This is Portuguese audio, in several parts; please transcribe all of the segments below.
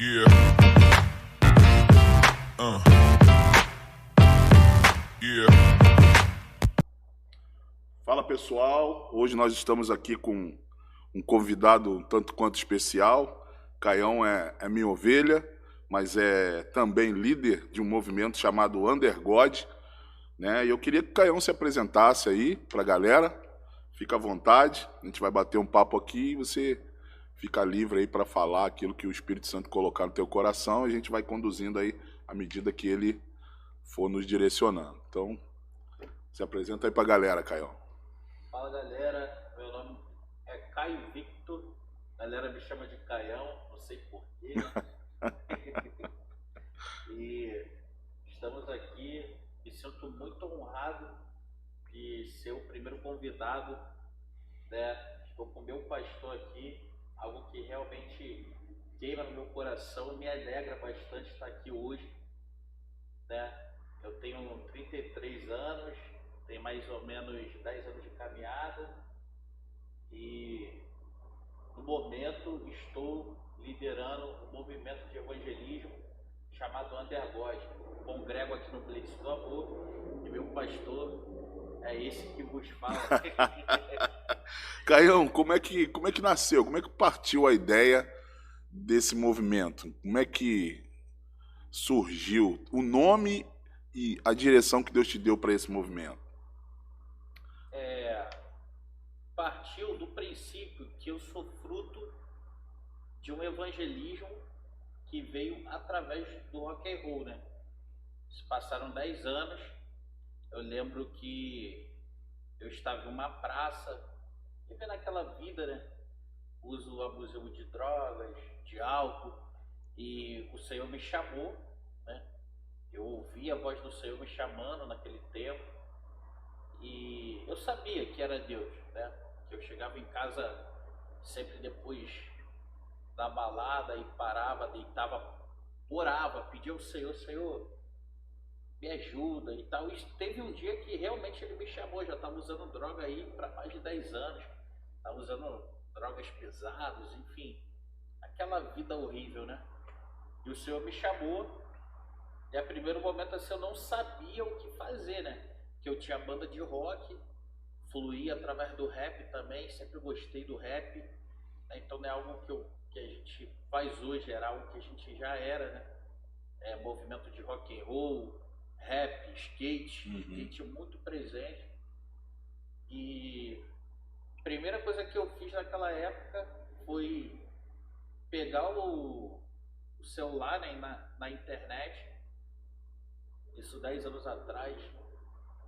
Yeah. Yeah. Fala pessoal, hoje nós estamos aqui com um convidado um tanto quanto especial. Caião é minha ovelha, mas é também líder de um movimento chamado Undergod, né? E eu queria que o Caião se apresentasse aí para a galera. Fica à vontade, a gente vai bater um papo aqui e você fica livre aí para falar aquilo que o Espírito Santo colocar no teu coração. A gente vai conduzindo aí à medida que ele for nos direcionando. Então, se apresenta aí para a galera, Caião. Fala galera, meu nome é Caio Victor, a galera me chama de Caião, não sei porquê. E estamos aqui, me sinto muito honrado de ser o primeiro convidado, né? Estou com o meu pastor aqui, algo que realmente queima no meu coração e me alegra bastante estar aqui hoje, né? Eu tenho 33 anos, tenho mais ou menos 10 anos de caminhada e no momento estou liderando um movimento de evangelismo chamado Undergod. Congrego aqui no Blitz do Amor e meu pastor é esse que vos fala. Caião, como é que nasceu? Como é que partiu a ideia desse movimento? Como é que surgiu o nome e a direção que Deus te deu para esse movimento? Partiu do princípio que eu sou fruto de um evangelismo que veio através do rock and roll, né? Se passaram 10 anos, eu lembro que eu estava em uma praça, vivendo aquela vida, né? Uso abusivo de drogas, de álcool, e o Senhor me chamou, né? Eu ouvi a voz do Senhor me chamando naquele tempo, e eu sabia que era Deus, né? Que eu chegava em casa sempre depois da balada e parava, deitava, orava, pedia ao Senhor, Senhor, me ajuda e tal. E teve um dia que realmente ele me chamou, já estava usando droga aí para mais de 10 anos, estava usando drogas pesadas, enfim, aquela vida horrível, né? E o Senhor me chamou, e a primeiro momento assim eu não sabia o que fazer, né? Que eu tinha banda de rock, fluía através do rap também, sempre gostei do rap, né? Então não é algo que a gente faz hoje, era algo que a gente já era, né? Movimento de rock and roll, rap, skate muito presente. E a primeira coisa que eu fiz naquela época foi pegar o celular, né, na internet, isso 10 anos atrás,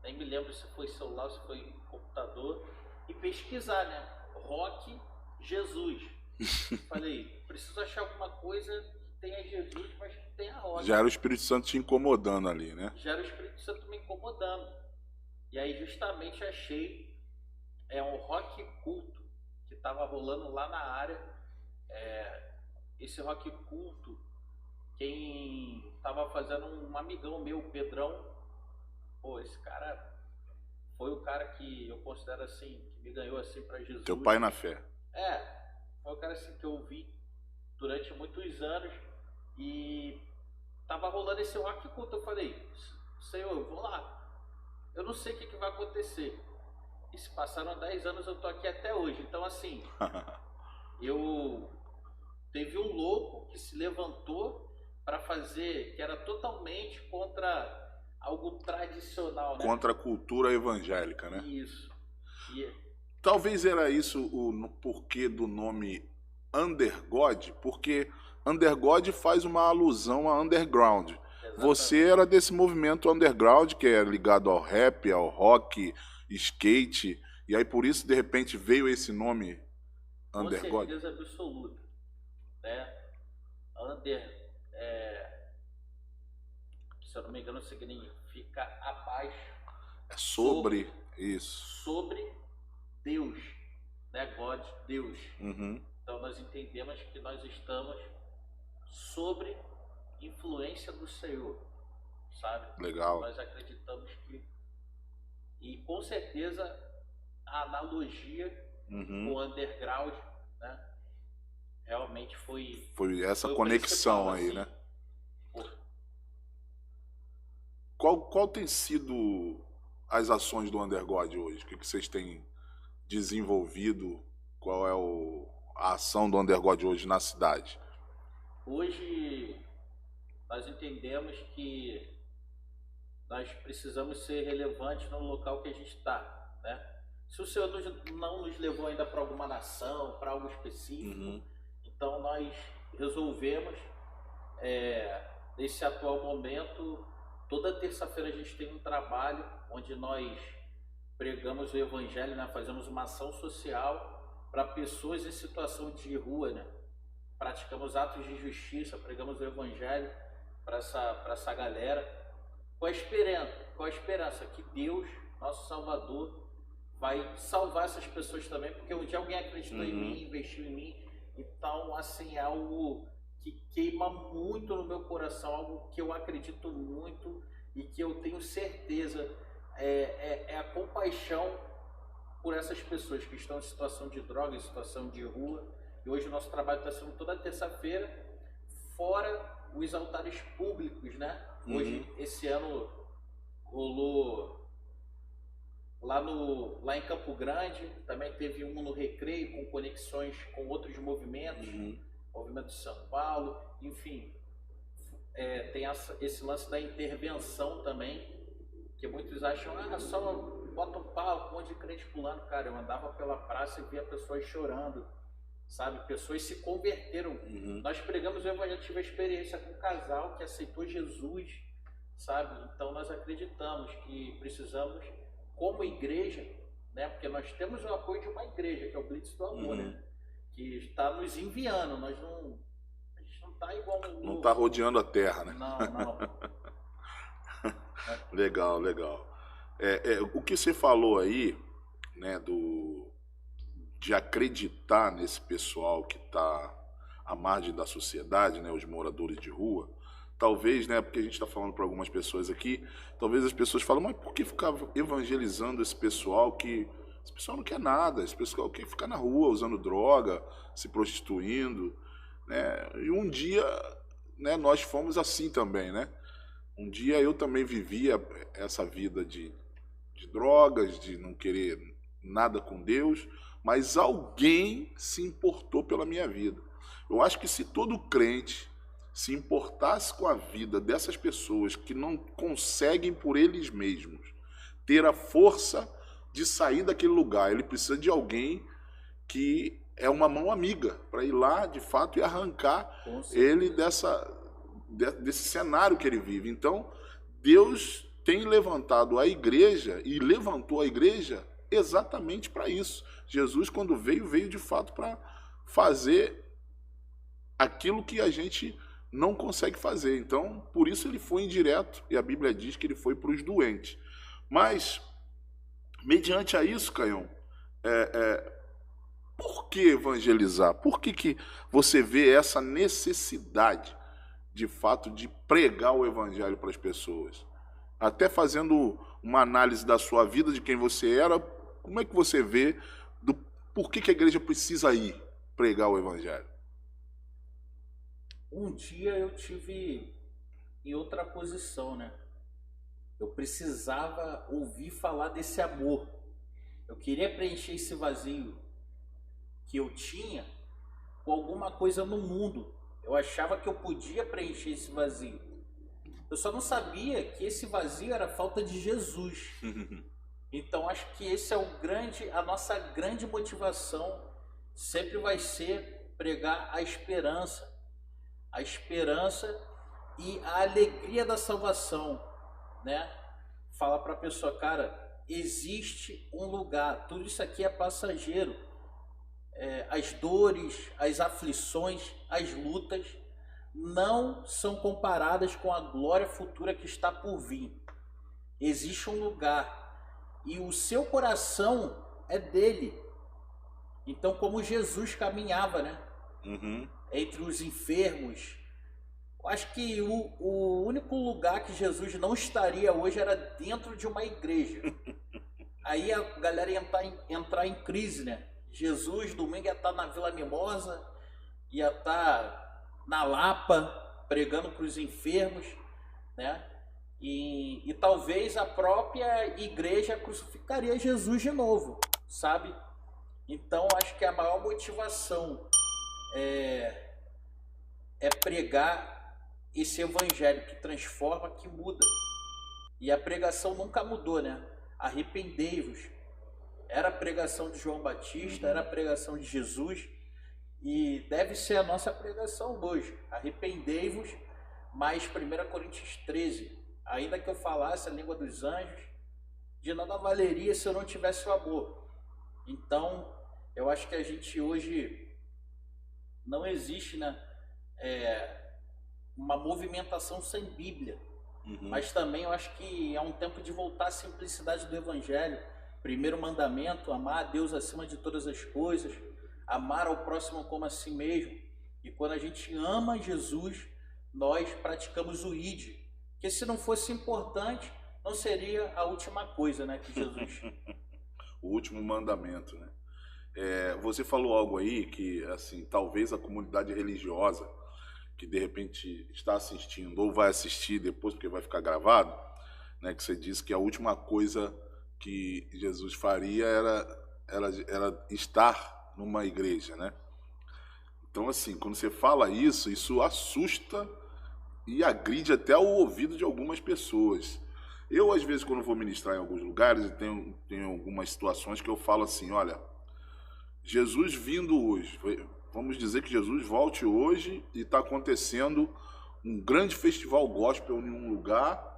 nem me lembro se foi celular, se foi computador, e pesquisar, né? Rock Jesus. Falei, preciso achar alguma coisa que tenha Jesus, mas que tenha rock. Já era o Espírito Santo te incomodando ali, né? Já era o Espírito Santo me incomodando. E aí justamente achei um rock culto que estava rolando lá na área. Esse rock culto, quem estava fazendo, um amigão meu, o Pedrão. Pô, esse cara foi o cara que eu considero assim, que me ganhou assim para Jesus. Teu pai na fé. Foi o cara assim que eu vi durante muitos anos e tava rolando esse rock culto. Eu falei, Senhor, eu vou lá. Eu não sei o que vai acontecer. E se passaram 10 anos, eu tô aqui até hoje. Então assim, teve um louco que se levantou para fazer, que era totalmente contra algo tradicional, né? Contra a cultura evangélica, né? Isso. Talvez era isso o porquê do nome Undergod, porque Undergod faz uma alusão a underground. Exatamente. Você era desse movimento underground, que é ligado ao rap, ao rock, skate, e aí por isso de repente veio esse nome Undergod. Com certeza absoluta, né? Se eu não me engano, significa abaixo. É sobre isso. Sobre Deus, né? God, Deus. Uhum. Então nós entendemos que nós estamos sobre influência do Senhor, sabe? Legal. Nós acreditamos que, e com certeza a analogia com o underground, né? realmente foi essa foi o conexão principal, aí, assim. né? Pô, Qual tem sido as ações do Undergod hoje? O que vocês têm desenvolvido? Qual é a ação do Undergod hoje na cidade? hoje nós entendemos que nós precisamos ser relevantes no local que a gente está, né? Se o Senhor não nos levou ainda para alguma nação, para algo específico, Uhum. então nós resolvemos, nesse atual momento, toda terça-feira a gente tem um trabalho onde nós pregamos o Evangelho, né? Fazemos uma ação social para pessoas em situação de rua, né? Praticamos atos de justiça, pregamos o Evangelho para essa galera, com a esperança que Deus, nosso Salvador, vai salvar essas pessoas também, porque um dia alguém acreditou em mim, investiu em mim. Então, assim, é algo que queima muito no meu coração, algo que eu acredito muito e que eu tenho certeza é a compaixão por essas pessoas que estão em situação de droga, em situação de rua. E hoje o nosso trabalho está sendo toda terça-feira, fora os altares públicos, né? Hoje, esse ano, rolou lá em Campo Grande, também teve um no Recreio, com conexões com outros movimentos, movimento de São Paulo, enfim. Tem esse lance da intervenção também, que muitos acham, só bota um palco, um monte de crente pulando. Cara, eu andava pela praça e via pessoas chorando, sabe? Pessoas se converteram. Nós pregamos o Evangelho, tive a experiência com um casal que aceitou Jesus, sabe? Então nós acreditamos que precisamos, como igreja, né? Porque nós temos o apoio de uma igreja, que é o Blitz do Amor, né? Que está nos enviando. A gente não está igual Não está rodeando a terra, né? Não. Legal. O que você falou aí, né, de acreditar nesse pessoal que está à margem da sociedade, né, os moradores de rua, talvez, né, porque a gente está falando para algumas pessoas aqui, talvez as pessoas falam, mas por que ficar evangelizando esse pessoal que... Esse pessoal não quer nada, esse pessoal quer ficar na rua usando droga, se prostituindo, né? E um dia, né, nós fomos assim também, né? Um dia eu também vivia essa vida de drogas, de não querer nada com Deus, mas alguém se importou pela minha vida. Eu acho que se todo crente se importasse com a vida dessas pessoas que não conseguem por eles mesmos ter a força de sair daquele lugar, ele precisa de alguém que é uma mão amiga para ir lá, de fato, e arrancar ele desse cenário que ele vive. Então, Deus tem levantado a igreja e levantou a igreja exatamente para isso. Jesus, quando veio de fato para fazer aquilo que a gente não consegue fazer. Então, por isso ele foi indireto, e a Bíblia diz que ele foi para os doentes. Mas, mediante a isso, Caião, por que evangelizar? Por que você vê essa necessidade, de fato, de pregar o evangelho para as pessoas? Até fazendo uma análise da sua vida, de quem você era, como é que você vê por que a igreja precisa ir pregar o evangelho? Um dia eu tive em outra posição, né? Eu precisava ouvir falar desse amor. Eu queria preencher esse vazio que eu tinha com alguma coisa no mundo. Eu achava que eu podia preencher esse vazio. Eu só não sabia que esse vazio era a falta de Jesus. Então acho que esse é a nossa grande motivação sempre vai ser pregar a esperança e a alegria da salvação, né? Fala para a pessoa, cara, existe um lugar, tudo isso aqui é passageiro. As dores, as aflições, as lutas não são comparadas com a glória futura que está por vir. Existe um lugar e o seu coração é dele. Então, como Jesus caminhava, né? Entre os enfermos, eu acho que o único lugar que Jesus não estaria hoje era dentro de uma igreja. Aí a galera ia entrar em crise, né? Jesus, domingo, ia estar na Vila Mimosa ia estar na Lapa pregando para os enfermos, né? E talvez a própria igreja crucificaria Jesus de novo, sabe? Então acho que a maior motivação é pregar esse evangelho que transforma, que muda. E a pregação nunca mudou, né? Arrependei-vos. Era a pregação de João Batista, era a pregação de Jesus, e deve ser a nossa pregação hoje. Arrependei-vos, mas 1 Coríntios 13, ainda que eu falasse a língua dos anjos, de nada valeria se eu não tivesse o amor. Então, eu acho que a gente hoje não existe, né, uma movimentação sem Bíblia. Mas também eu acho que é um tempo de voltar à simplicidade do Evangelho. Primeiro mandamento, amar a Deus acima de todas as coisas, amar ao próximo como a si mesmo. E quando a gente ama Jesus, nós praticamos o id. Porque se não fosse importante, não seria a última coisa, né, que Jesus... O último mandamento, né? Você falou algo aí que, assim, talvez a comunidade religiosa que de repente está assistindo ou vai assistir depois, porque vai ficar gravado, né, que você disse que a última coisa que Jesus faria era estar numa igreja, né? Então, assim, quando você fala isso assusta e agride até o ouvido de algumas pessoas. Eu, às vezes, quando vou ministrar em alguns lugares, tenho algumas situações que eu falo assim, olha, Jesus vindo hoje, vamos dizer que Jesus volte hoje e está acontecendo um grande festival gospel em um lugar,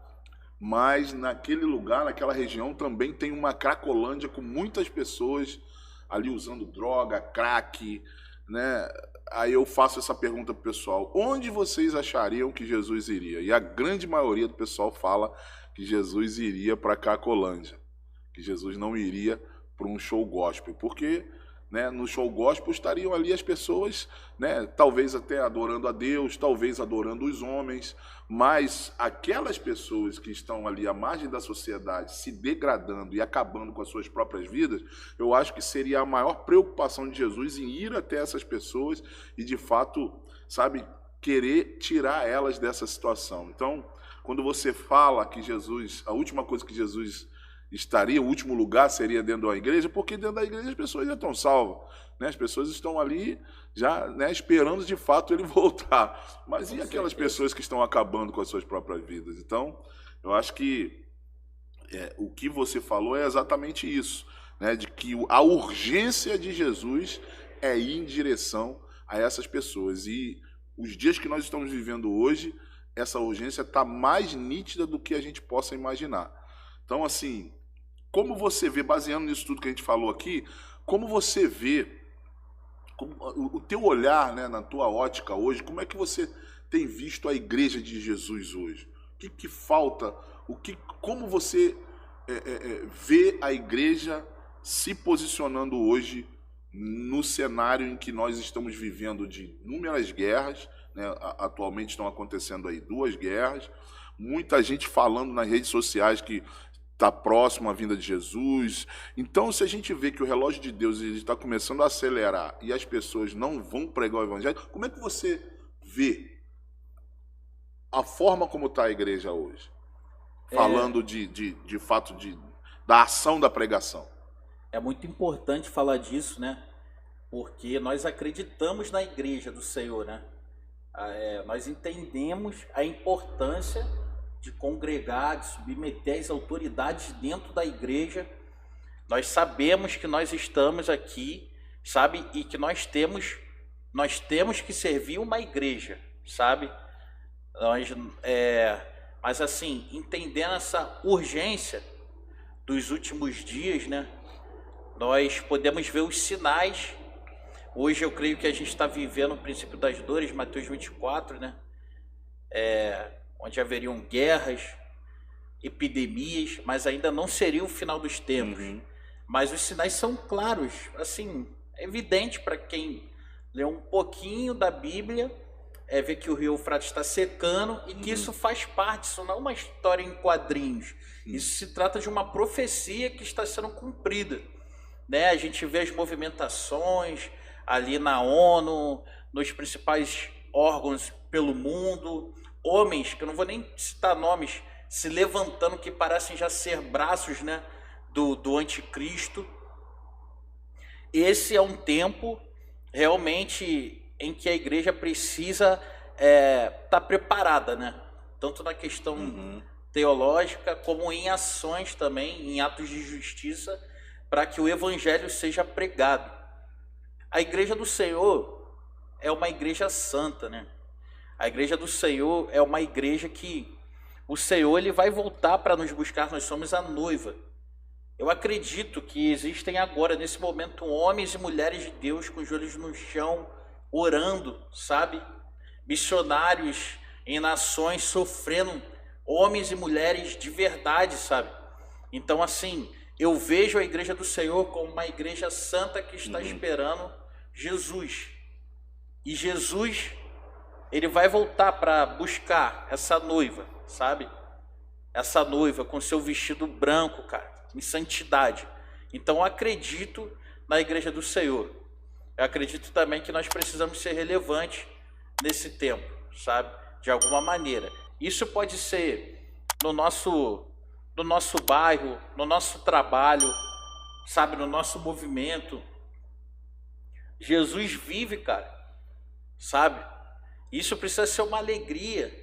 mas naquele lugar, naquela região, também tem uma cracolândia com muitas pessoas ali usando droga, crack, né? Aí eu faço essa pergunta para o pessoal, onde vocês achariam que Jesus iria? E a grande maioria do pessoal fala que Jesus iria para a cracolândia, que Jesus não iria para um show gospel, porque... né, no show gospel estariam ali as pessoas, né, talvez até adorando a Deus, talvez adorando os homens, mas aquelas pessoas que estão ali à margem da sociedade, se degradando e acabando com as suas próprias vidas, eu acho que seria a maior preocupação de Jesus em ir até essas pessoas e, de fato, sabe, querer tirar elas dessa situação. Então, quando você fala que Jesus, a última coisa que Jesus estaria, o último lugar seria dentro da igreja, porque dentro da igreja as pessoas já estão salvas, né? As pessoas estão ali já, né, esperando de fato ele voltar. Mas e aquelas pessoas que estão acabando com as suas próprias vidas? Então, eu acho que o que você falou é exatamente isso, né? De que a urgência de Jesus é ir em direção a essas pessoas. E os dias que nós estamos vivendo hoje, essa urgência está mais nítida do que a gente possa imaginar. Então, assim, como você vê, baseando nisso tudo que a gente falou aqui, como você vê o teu olhar, né, na tua ótica hoje, como é que você tem visto a igreja de Jesus hoje? O que falta? Como você vê a igreja se posicionando hoje no cenário em que nós estamos vivendo de inúmeras guerras, né? Atualmente estão acontecendo aí 2 guerras, muita gente falando nas redes sociais que está próximo à vinda de Jesus. Então, se a gente vê que o relógio de Deus está começando a acelerar e as pessoas não vão pregar o evangelho, como é que você vê a forma como está a igreja hoje? Falando de fato da ação da pregação. É muito importante falar disso, né? Porque nós acreditamos na igreja do Senhor, né? Nós entendemos a importância de congregar, de submeter as autoridades dentro da igreja. Nós sabemos que nós estamos aqui, sabe? E que nós temos que servir uma igreja, sabe? Mas assim, entendendo essa urgência dos últimos dias, né? Nós podemos ver os sinais. Hoje eu creio que a gente está vivendo o princípio das dores, Mateus 24, né? Onde haveriam guerras, epidemias, mas ainda não seria o final dos tempos. Mas os sinais são claros, assim, é evidente para quem lê um pouquinho da Bíblia, ver que o rio Eufrates está secando e que isso faz parte, isso não é uma história em quadrinhos. Isso se trata de uma profecia que está sendo cumprida, né? A gente vê as movimentações ali na ONU, nos principais órgãos pelo mundo, homens, que eu não vou nem citar nomes, se levantando que parecem já ser braços, né, do anticristo. Esse é um tempo realmente em que a igreja precisa estar preparada, né? Tanto na questão teológica como em ações também, em atos de justiça, para que o evangelho seja pregado. A igreja do Senhor é uma igreja santa, né? A igreja do Senhor é uma igreja que o Senhor ele vai voltar para nos buscar, nós somos a noiva. Eu acredito que existem agora, nesse momento, homens e mulheres de Deus com os olhos no chão, orando, sabe? Missionários em nações sofrendo, homens e mulheres de verdade, sabe? Então, assim, eu vejo a igreja do Senhor como uma igreja santa que está esperando Jesus. E Jesus, ele vai voltar para buscar essa noiva, sabe? Essa noiva com seu vestido branco, cara, em santidade. Então eu acredito na igreja do Senhor. Eu acredito também que nós precisamos ser relevantes nesse tempo, sabe? De alguma maneira. Isso pode ser no nosso bairro, no nosso trabalho, sabe? No nosso movimento. Jesus vive, cara, sabe? Isso precisa ser uma alegria.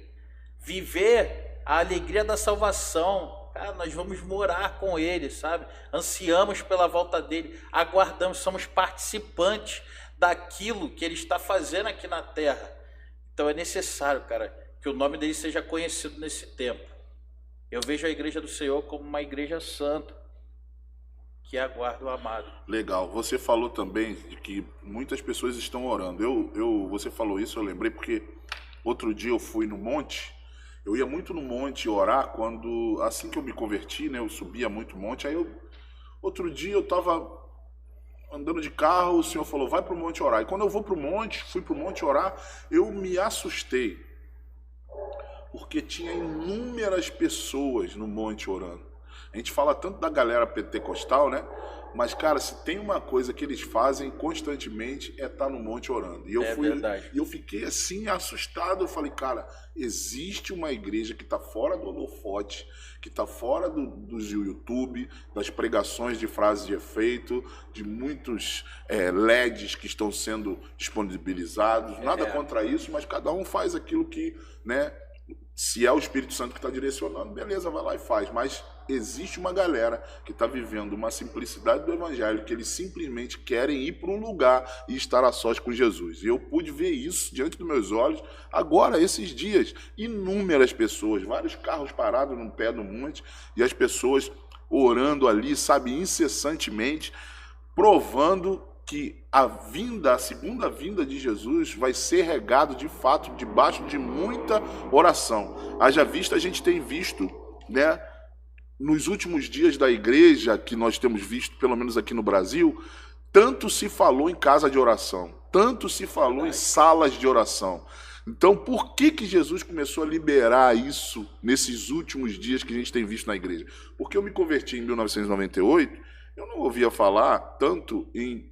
Viver a alegria da salvação. Cara, nós vamos morar com Ele, sabe? Ansiamos pela volta dEle, aguardamos, somos participantes daquilo que Ele está fazendo aqui na terra. Então é necessário, cara, que o nome dEle seja conhecido nesse tempo. Eu vejo a igreja do Senhor como uma igreja santa, que aguarda o amado. Legal. Você falou também de que muitas pessoas estão orando. Você falou isso, eu lembrei porque outro dia eu fui no monte. Eu ia muito no monte orar assim que eu me converti, né? Eu subia muito monte. Outro dia eu estava andando de carro, o Senhor falou, vai para o monte orar. E quando eu fui para o monte orar, eu me assustei. Porque tinha inúmeras pessoas no monte orando. A gente fala tanto da galera pentecostal, né? Mas, cara, se tem uma coisa que eles fazem constantemente é estar no monte orando. E eu fiquei assim, assustado. Eu falei, cara, existe uma igreja que está fora do holofote, que está fora do YouTube, das pregações de frases de efeito, de muitos LEDs que estão sendo disponibilizados. Nada contra isso, mas cada um faz aquilo que, né? Se é o Espírito Santo que está direcionando, beleza, vai lá e faz. Mas existe uma galera que está vivendo uma simplicidade do Evangelho, que eles simplesmente querem ir para um lugar e estar a sós com Jesus. E eu pude ver isso diante dos meus olhos agora, esses dias. Inúmeras pessoas, vários carros parados no pé do monte, e as pessoas orando ali, sabe, incessantemente, provando que a segunda vinda de Jesus vai ser regado de fato debaixo de muita oração. Haja vista, a gente tem visto, né, nos últimos dias da igreja, que nós temos visto, pelo menos aqui no Brasil, tanto se falou em casa de oração, tanto se falou em salas de oração. Então, por que Jesus começou a liberar isso nesses últimos dias que a gente tem visto na igreja? Porque eu me converti em 1998, eu não ouvia falar tanto em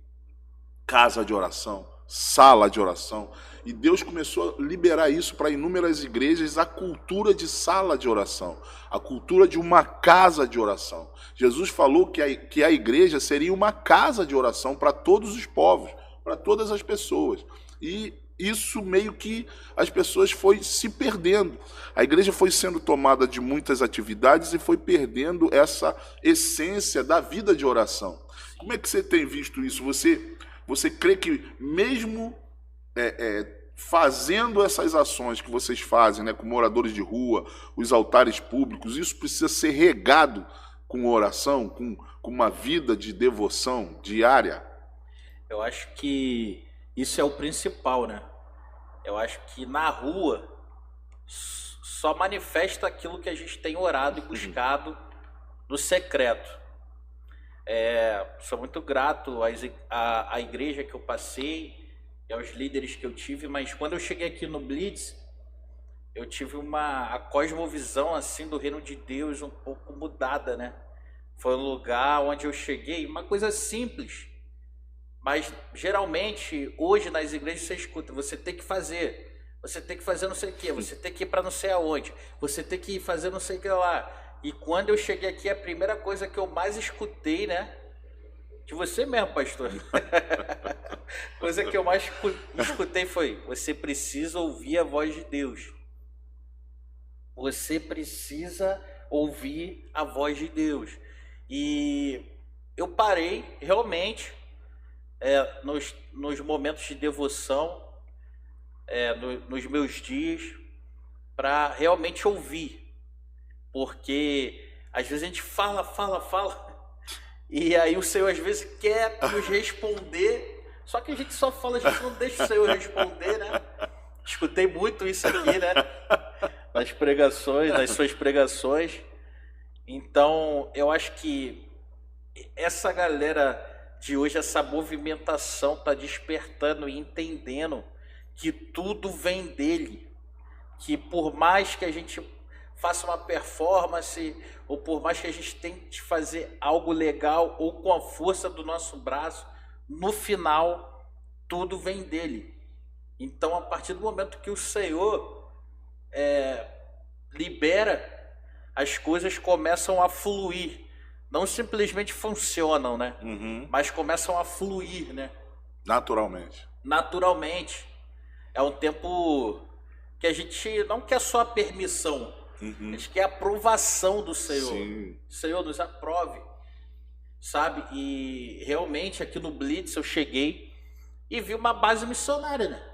casa de oração, sala de oração, e Deus começou a liberar isso para inúmeras igrejas, a cultura de sala de oração, a cultura de uma casa de oração. Jesus falou que a igreja seria uma casa de oração para todos os povos, para todas as pessoas, e isso meio que as pessoas foi se perdendo. A igreja foi sendo tomada de muitas atividades e foi perdendo essa essência da vida de oração. Como é que você tem visto isso? Você crê que mesmo fazendo essas ações que vocês fazem, né, com moradores de rua, os altares públicos, isso precisa ser regado com oração, com uma vida de devoção diária? Eu acho que isso é o principal, né? Eu acho que na rua só manifesta aquilo que a gente tem orado e buscado no secreto. Sou muito grato à igreja que eu passei e aos líderes que eu tive, mas quando eu cheguei aqui no Blitz, eu tive a cosmovisão assim do reino de Deus um pouco mudada, né? Foi um lugar onde eu cheguei, uma coisa simples, Mas geralmente, hoje nas igrejas você escuta, você tem que fazer não sei o quê, você tem que ir para não sei aonde, você tem que fazer não sei o que lá. E quando eu cheguei aqui, a primeira coisa que eu mais escutei, né? De você mesmo, pastor. A coisa que eu mais escutei foi: você precisa ouvir a voz de Deus. Você precisa ouvir a voz de Deus. E eu parei realmente nos momentos de devoção, nos meus dias, para realmente ouvir. Porque às vezes a gente fala, e aí o Senhor às vezes quer nos responder, só que a gente só fala, a gente não deixa o Senhor responder, né? Escutei muito isso aqui, né? Nas pregações, nas suas pregações. Então, eu acho que essa galera de hoje, essa movimentação está despertando e entendendo que tudo vem dele. Que por mais que a gente faça uma performance, ou por mais que a gente tente fazer algo legal, ou com a força do nosso braço, no final, tudo vem dele. Então, a partir do momento que o Senhor libera, as coisas começam a fluir. Não simplesmente funcionam, né? Uhum. Mas começam a fluir, né? Naturalmente. É um tempo que a gente não quer só a permissão, a gente quer a aprovação do Senhor. Sim. O Senhor nos aprove, sabe? E realmente aqui no Blitz eu cheguei e vi uma base missionária, né?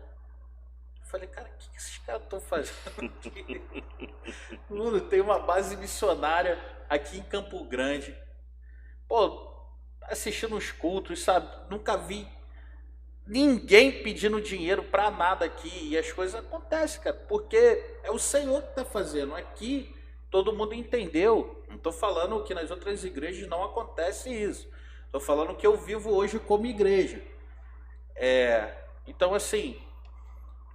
Eu falei, cara, o que esses caras estão fazendo aqui? Mano, tem uma base missionária aqui em Campo Grande. Pô, assistindo os cultos, sabe? Nunca vi ninguém pedindo dinheiro pra nada aqui. E as coisas acontecem, cara, porque é o Senhor que tá fazendo. Aqui todo mundo entendeu. Não tô falando que nas outras igrejas não acontece isso. Tô falando que eu vivo hoje como igreja. Então, assim,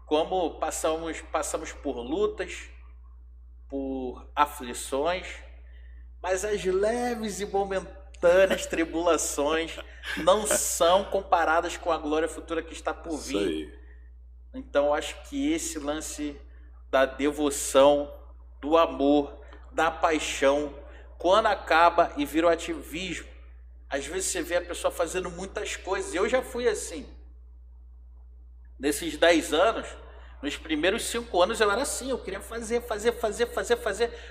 como passamos por lutas, por aflições, mas as leves e momentâneas tribulações não são comparadas com a glória futura que está por vir. Isso aí. Então, acho que esse lance da devoção, do amor, da paixão, quando acaba e vira o ativismo, às vezes você vê a pessoa fazendo muitas coisas. Eu já fui assim. Nesses 10 anos, nos primeiros 5 anos eu era assim, eu queria fazer.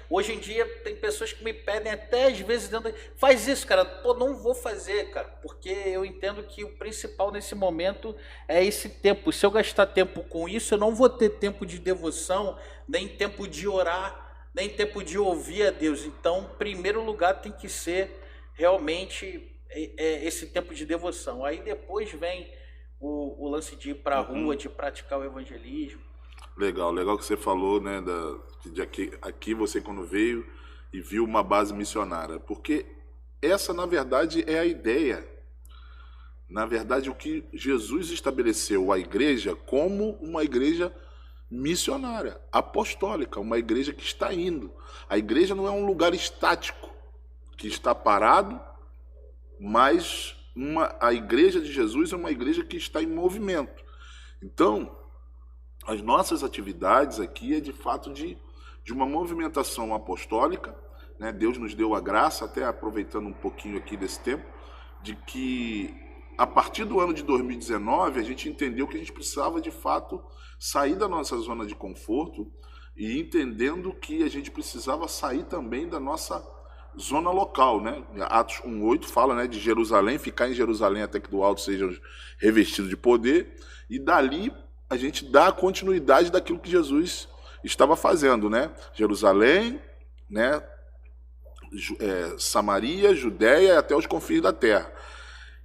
Hoje em dia tem pessoas que me pedem até às vezes dentro, faz isso, cara. Pô, não vou fazer, cara, porque eu entendo que o principal nesse momento é esse tempo. Se eu gastar tempo com isso, eu não vou ter tempo de devoção, nem tempo de orar, nem tempo de ouvir a Deus. Então, em primeiro lugar tem que ser realmente esse tempo de devoção. Aí depois vem o lance de ir para a rua, de praticar o evangelismo. Legal que você falou, né, de aqui você quando veio e viu uma base missionária, porque essa na verdade é a ideia. Na verdade, o que Jesus estabeleceu a igreja como uma igreja missionária, apostólica, uma igreja que está indo. A igreja não é um lugar estático, que está parado, mas a igreja de Jesus é uma igreja que está em movimento. Então, as nossas atividades aqui é de fato de uma movimentação apostólica, né? Deus nos deu a graça, até aproveitando um pouquinho aqui desse tempo, de que a partir do ano de 2019 a gente entendeu que a gente precisava de fato sair da nossa zona de conforto e entendendo que a gente precisava sair também da nossa zona local, né? Atos 1:8 fala, né, de Jerusalém, ficar em Jerusalém até que do alto seja revestido de poder, e dali a gente dá a continuidade daquilo que Jesus estava fazendo, né? Jerusalém, né, Samaria, Judéia e até os confins da terra.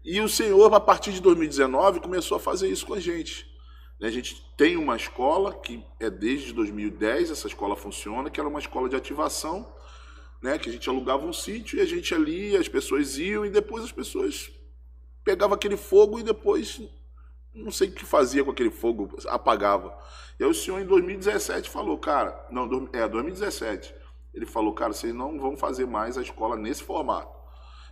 E o Senhor, a partir de 2019, começou a fazer isso com a gente. A gente tem uma escola que é desde 2010, essa escola funciona, que era uma escola de ativação, né, que a gente alugava um sítio e a gente ali, as pessoas iam e depois as pessoas pegavam aquele fogo e depois não sei o que fazia com aquele fogo, apagava. E aí o senhor em 2017 falou, cara, 2017, ele falou, cara, vocês não vão fazer mais a escola nesse formato.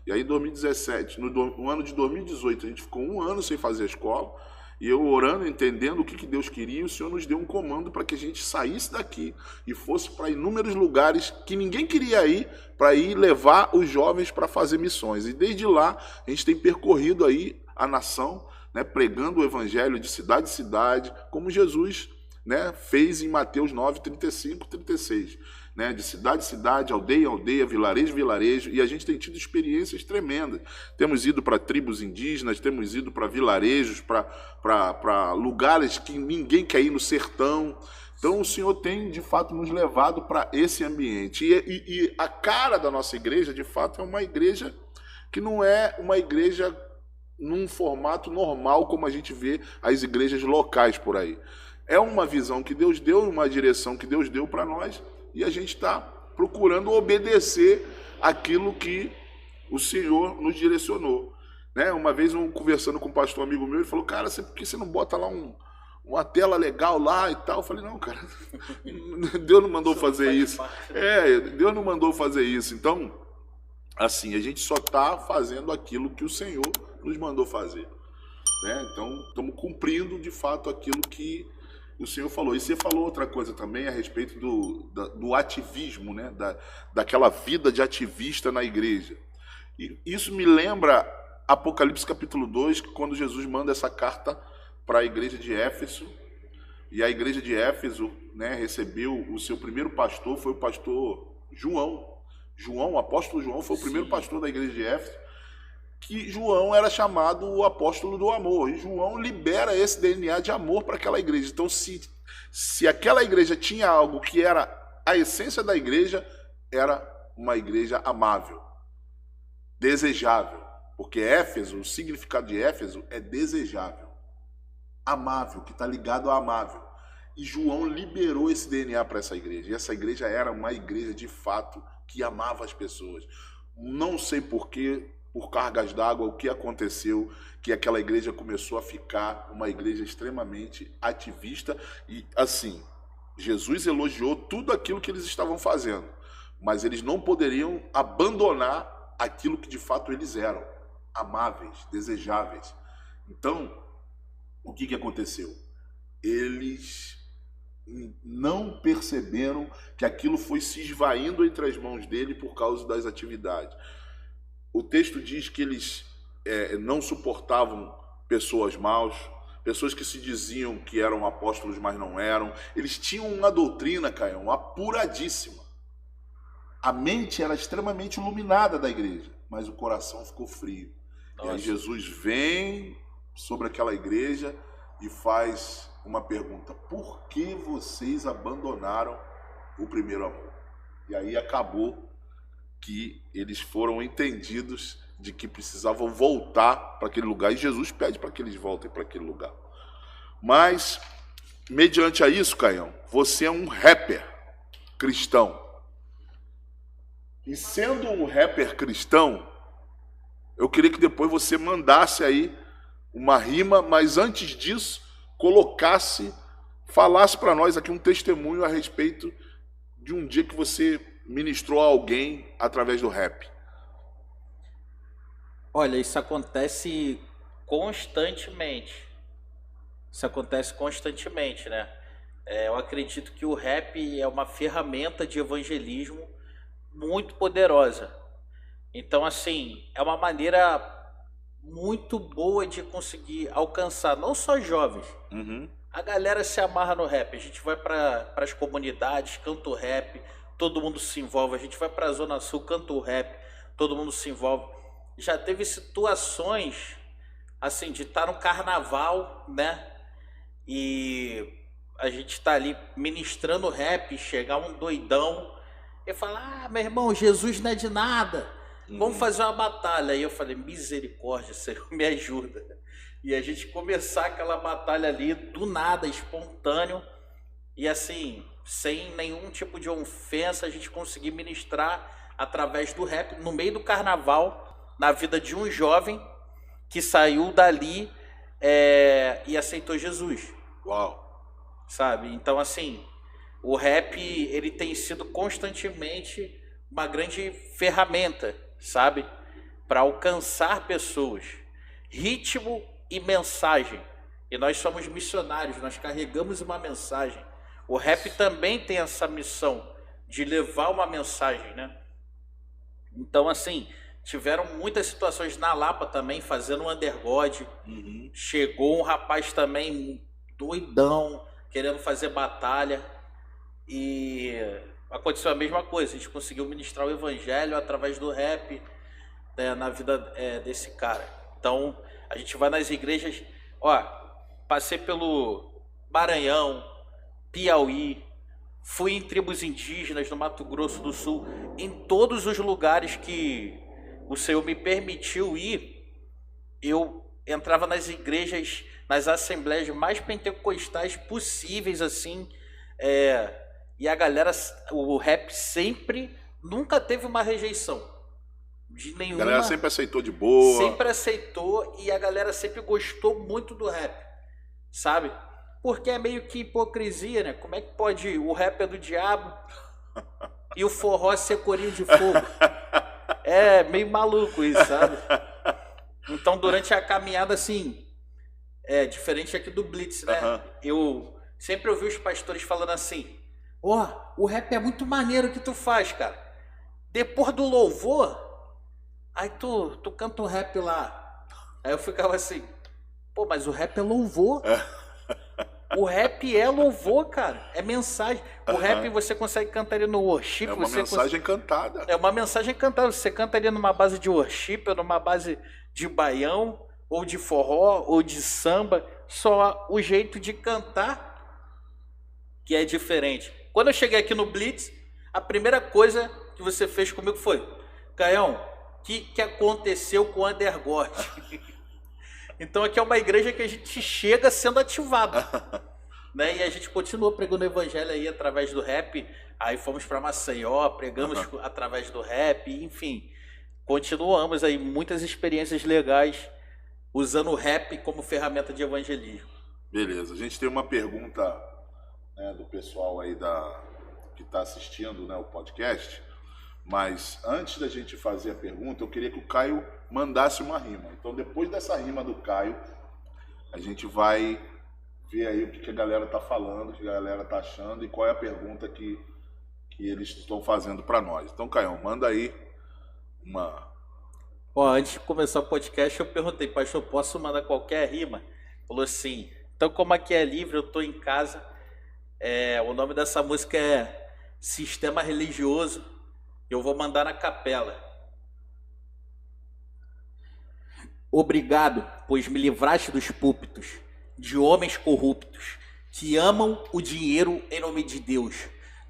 E aí em 2017, no ano de 2018, a gente ficou 1 ano sem fazer a escola, e eu orando, entendendo o que Deus queria, e o Senhor nos deu um comando para que a gente saísse daqui e fosse para inúmeros lugares que ninguém queria ir, para ir levar os jovens para fazer missões. E desde lá, a gente tem percorrido aí a nação, né, pregando o evangelho de cidade em cidade, como Jesus, né, fez em Mateus 9, 35, 36. Né, de cidade em cidade, aldeia em aldeia, vilarejo em vilarejo, e a gente tem tido experiências tremendas. Temos ido para tribos indígenas, temos ido para vilarejos, para lugares que ninguém quer ir, no sertão. Então o Senhor tem, de fato, nos levado para esse ambiente. E a cara da nossa igreja, de fato, é uma igreja que não é uma igreja num formato normal, como a gente vê as igrejas locais por aí. É uma visão que Deus deu, uma direção que Deus deu para nós, e a gente está procurando obedecer aquilo que o Senhor nos direcionou. Né? Uma vez, conversando com um pastor amigo meu, ele falou, cara, por que você não bota lá uma tela legal lá e tal? Eu falei, não, cara, Deus não mandou fazer isso. Deus não mandou fazer isso. Então, assim, a gente só está fazendo aquilo que o Senhor nos mandou fazer. Né? Então, estamos cumprindo, de fato, aquilo que o Senhor falou. E você falou outra coisa também a respeito do ativismo, né? Daquela vida de ativista na igreja. E isso me lembra Apocalipse capítulo 2, quando Jesus manda essa carta para a igreja de Éfeso. E a igreja de Éfeso, né, recebeu o seu primeiro pastor, foi o pastor João. O apóstolo João foi o primeiro pastor da igreja de Éfeso, que João era chamado o apóstolo do amor, e João libera esse DNA de amor para aquela igreja. Então, se aquela igreja tinha algo que era a essência da igreja, era uma igreja amável, desejável, porque Éfeso, o significado de Éfeso é desejável, amável, que está ligado a amável. E João liberou esse DNA para essa igreja, e essa igreja era uma igreja de fato que amava as pessoas. Não sei porquê, por cargas d'água, o que aconteceu, que aquela igreja começou a ficar uma igreja extremamente ativista. E assim, Jesus elogiou tudo aquilo que eles estavam fazendo, mas eles não poderiam abandonar aquilo que de fato eles eram, amáveis, desejáveis. Então, o que aconteceu? Eles não perceberam que aquilo foi se esvaindo entre as mãos dele por causa das atividades. O texto diz que eles não suportavam pessoas maus, pessoas que se diziam que eram apóstolos, mas não eram. Eles tinham uma doutrina, Caião, apuradíssima. A mente era extremamente iluminada da igreja, mas o coração ficou frio. Nossa. E aí Jesus vem sobre aquela igreja e faz uma pergunta: por que vocês abandonaram o primeiro amor? E aí acabou que eles foram entendidos de que precisavam voltar para aquele lugar, e Jesus pede para que eles voltem para aquele lugar. Mas, mediante a isso, Caião, você é um rapper cristão. E sendo um rapper cristão, eu queria que depois você mandasse aí uma rima, mas antes disso, falasse para nós aqui um testemunho a respeito de um dia que você ministrou a alguém através do rap. Olha, isso acontece constantemente. Né? Eu acredito que o rap é uma ferramenta de evangelismo muito poderosa. Então, assim, é uma maneira muito boa de conseguir alcançar não só jovens. A galera se amarra no rap. A gente vai para as comunidades, canta o rap, todo mundo se envolve. A gente vai para a Zona Sul, canta o rap, todo mundo se envolve. Já teve situações assim de estar no carnaval, né? E a gente tá ali ministrando rap, chegar um doidão e falar: meu irmão, Jesus não é de nada, vamos fazer uma batalha. Aí eu falei: misericórdia, Senhor, me ajuda. E a gente começar aquela batalha ali do nada, espontâneo, e assim, sem nenhum tipo de ofensa, a gente conseguir ministrar através do rap no meio do carnaval, na vida de um jovem que saiu dali e aceitou Jesus. Uau! Sabe? Então, assim, o rap, ele tem sido constantemente uma grande ferramenta, sabe? para alcançar pessoas, ritmo e mensagem. E nós somos missionários, nós carregamos uma mensagem. O rap também tem essa missão de levar uma mensagem, né? Então, assim, tiveram muitas situações na Lapa também, fazendo um undergod. Chegou um rapaz também doidão, querendo fazer batalha. E aconteceu a mesma coisa. A gente conseguiu ministrar o evangelho através do rap, né, na vida desse cara. Então, a gente vai nas igrejas. Ó, passei pelo Maranhão, Piauí, fui em tribos indígenas no Mato Grosso do Sul. Em todos os lugares que o Senhor me permitiu ir, eu entrava nas igrejas, nas assembleias mais pentecostais possíveis, assim, e a galera, o rap sempre, nunca teve uma rejeição de nenhuma. A galera sempre aceitou de boa. Sempre aceitou, e a galera sempre gostou muito do rap, sabe? Porque é meio que hipocrisia, né? Como é que pode o rap é do diabo e o forró ser corinho de fogo? É meio maluco isso, sabe? Então, durante a caminhada, assim, diferente aqui do Blitz, né? Eu sempre ouvi os pastores falando assim: ó, o rap é muito maneiro que tu faz, cara. Depois do louvor, aí tu canta um rap lá. Aí eu ficava assim: pô, mas o rap é louvor. O rap é louvor, cara. É mensagem. O rap você consegue cantar ele no worship. É uma mensagem cantada. É uma mensagem cantada. Você canta ali numa base de worship, ou numa base de baião, ou de forró, ou de samba. Só o jeito de cantar que é diferente. Quando eu cheguei aqui no Blitz, a primeira coisa que você fez comigo foi: Caião, o que aconteceu com o undergod? Então aqui é uma igreja que a gente chega sendo ativado, né? E a gente continua pregando o evangelho aí através do rap. Aí fomos para Maceió, pregamos através do rap, enfim. Continuamos aí muitas experiências legais usando o rap como ferramenta de evangelismo. Beleza, a gente tem uma pergunta, né, do pessoal aí que está assistindo, né, o podcast. Mas antes da gente fazer a pergunta, eu queria que o Caio mandasse uma rima. Então, depois dessa rima do Caio, a gente vai ver aí o que a galera tá falando, o que a galera tá achando e qual é a pergunta que eles estão fazendo para nós. Então, Caio, manda aí uma... Ó, antes de começar o podcast, eu perguntei: pastor, posso mandar qualquer rima? Falou assim: então, como aqui é livre, eu tô em casa. O nome dessa música é Sistema Religioso. Eu vou mandar na capela. Obrigado, pois me livraste dos púlpitos, de homens corruptos, que amam o dinheiro em nome de Deus.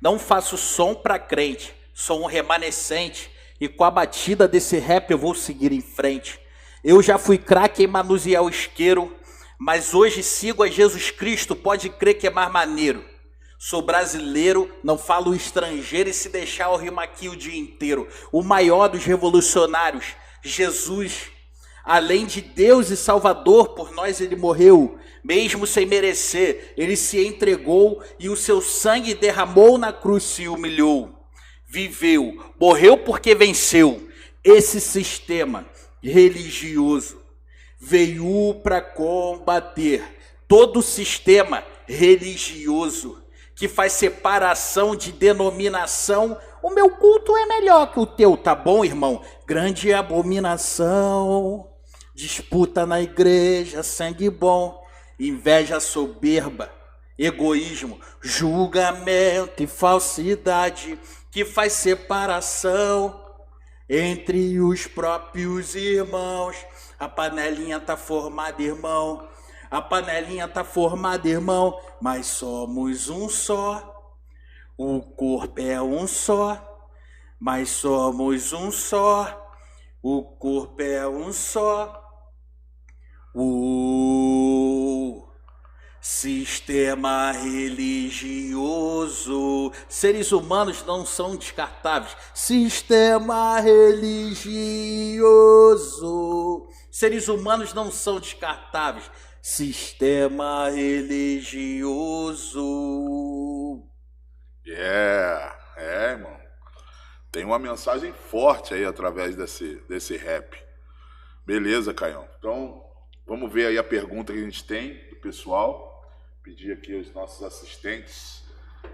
Não faço som para crente, sou um remanescente, e com a batida desse rap eu vou seguir em frente. Eu já fui craque em manusear o isqueiro, mas hoje sigo a Jesus Cristo, pode crer que é mais maneiro. Sou brasileiro, não falo estrangeiro, e se deixar eu rimo aqui o dia inteiro. O maior dos revolucionários, Jesus, além de Deus e Salvador, por nós ele morreu. Mesmo sem merecer, ele se entregou e o seu sangue derramou na cruz, se humilhou. Viveu, morreu porque venceu. Esse sistema religioso veio para combater todo sistema religioso que faz separação de denominação. O meu culto é melhor que o teu, tá bom, irmão? Grande abominação, disputa na igreja, sangue bom, inveja soberba, egoísmo, julgamento e falsidade, que faz separação entre os próprios irmãos. A panelinha tá formada, irmão. A panelinha tá formada, irmão, mas somos um só. O corpo é um só, mas somos um só. O corpo é um só. O sistema religioso. Seres humanos não são descartáveis. Sistema religioso. Seres humanos não são descartáveis. Sistema religioso. Irmão. Tem uma mensagem forte aí através desse rap. Beleza, Caião. Então, vamos ver aí a pergunta que a gente tem do pessoal. Pedir aqui aos nossos assistentes,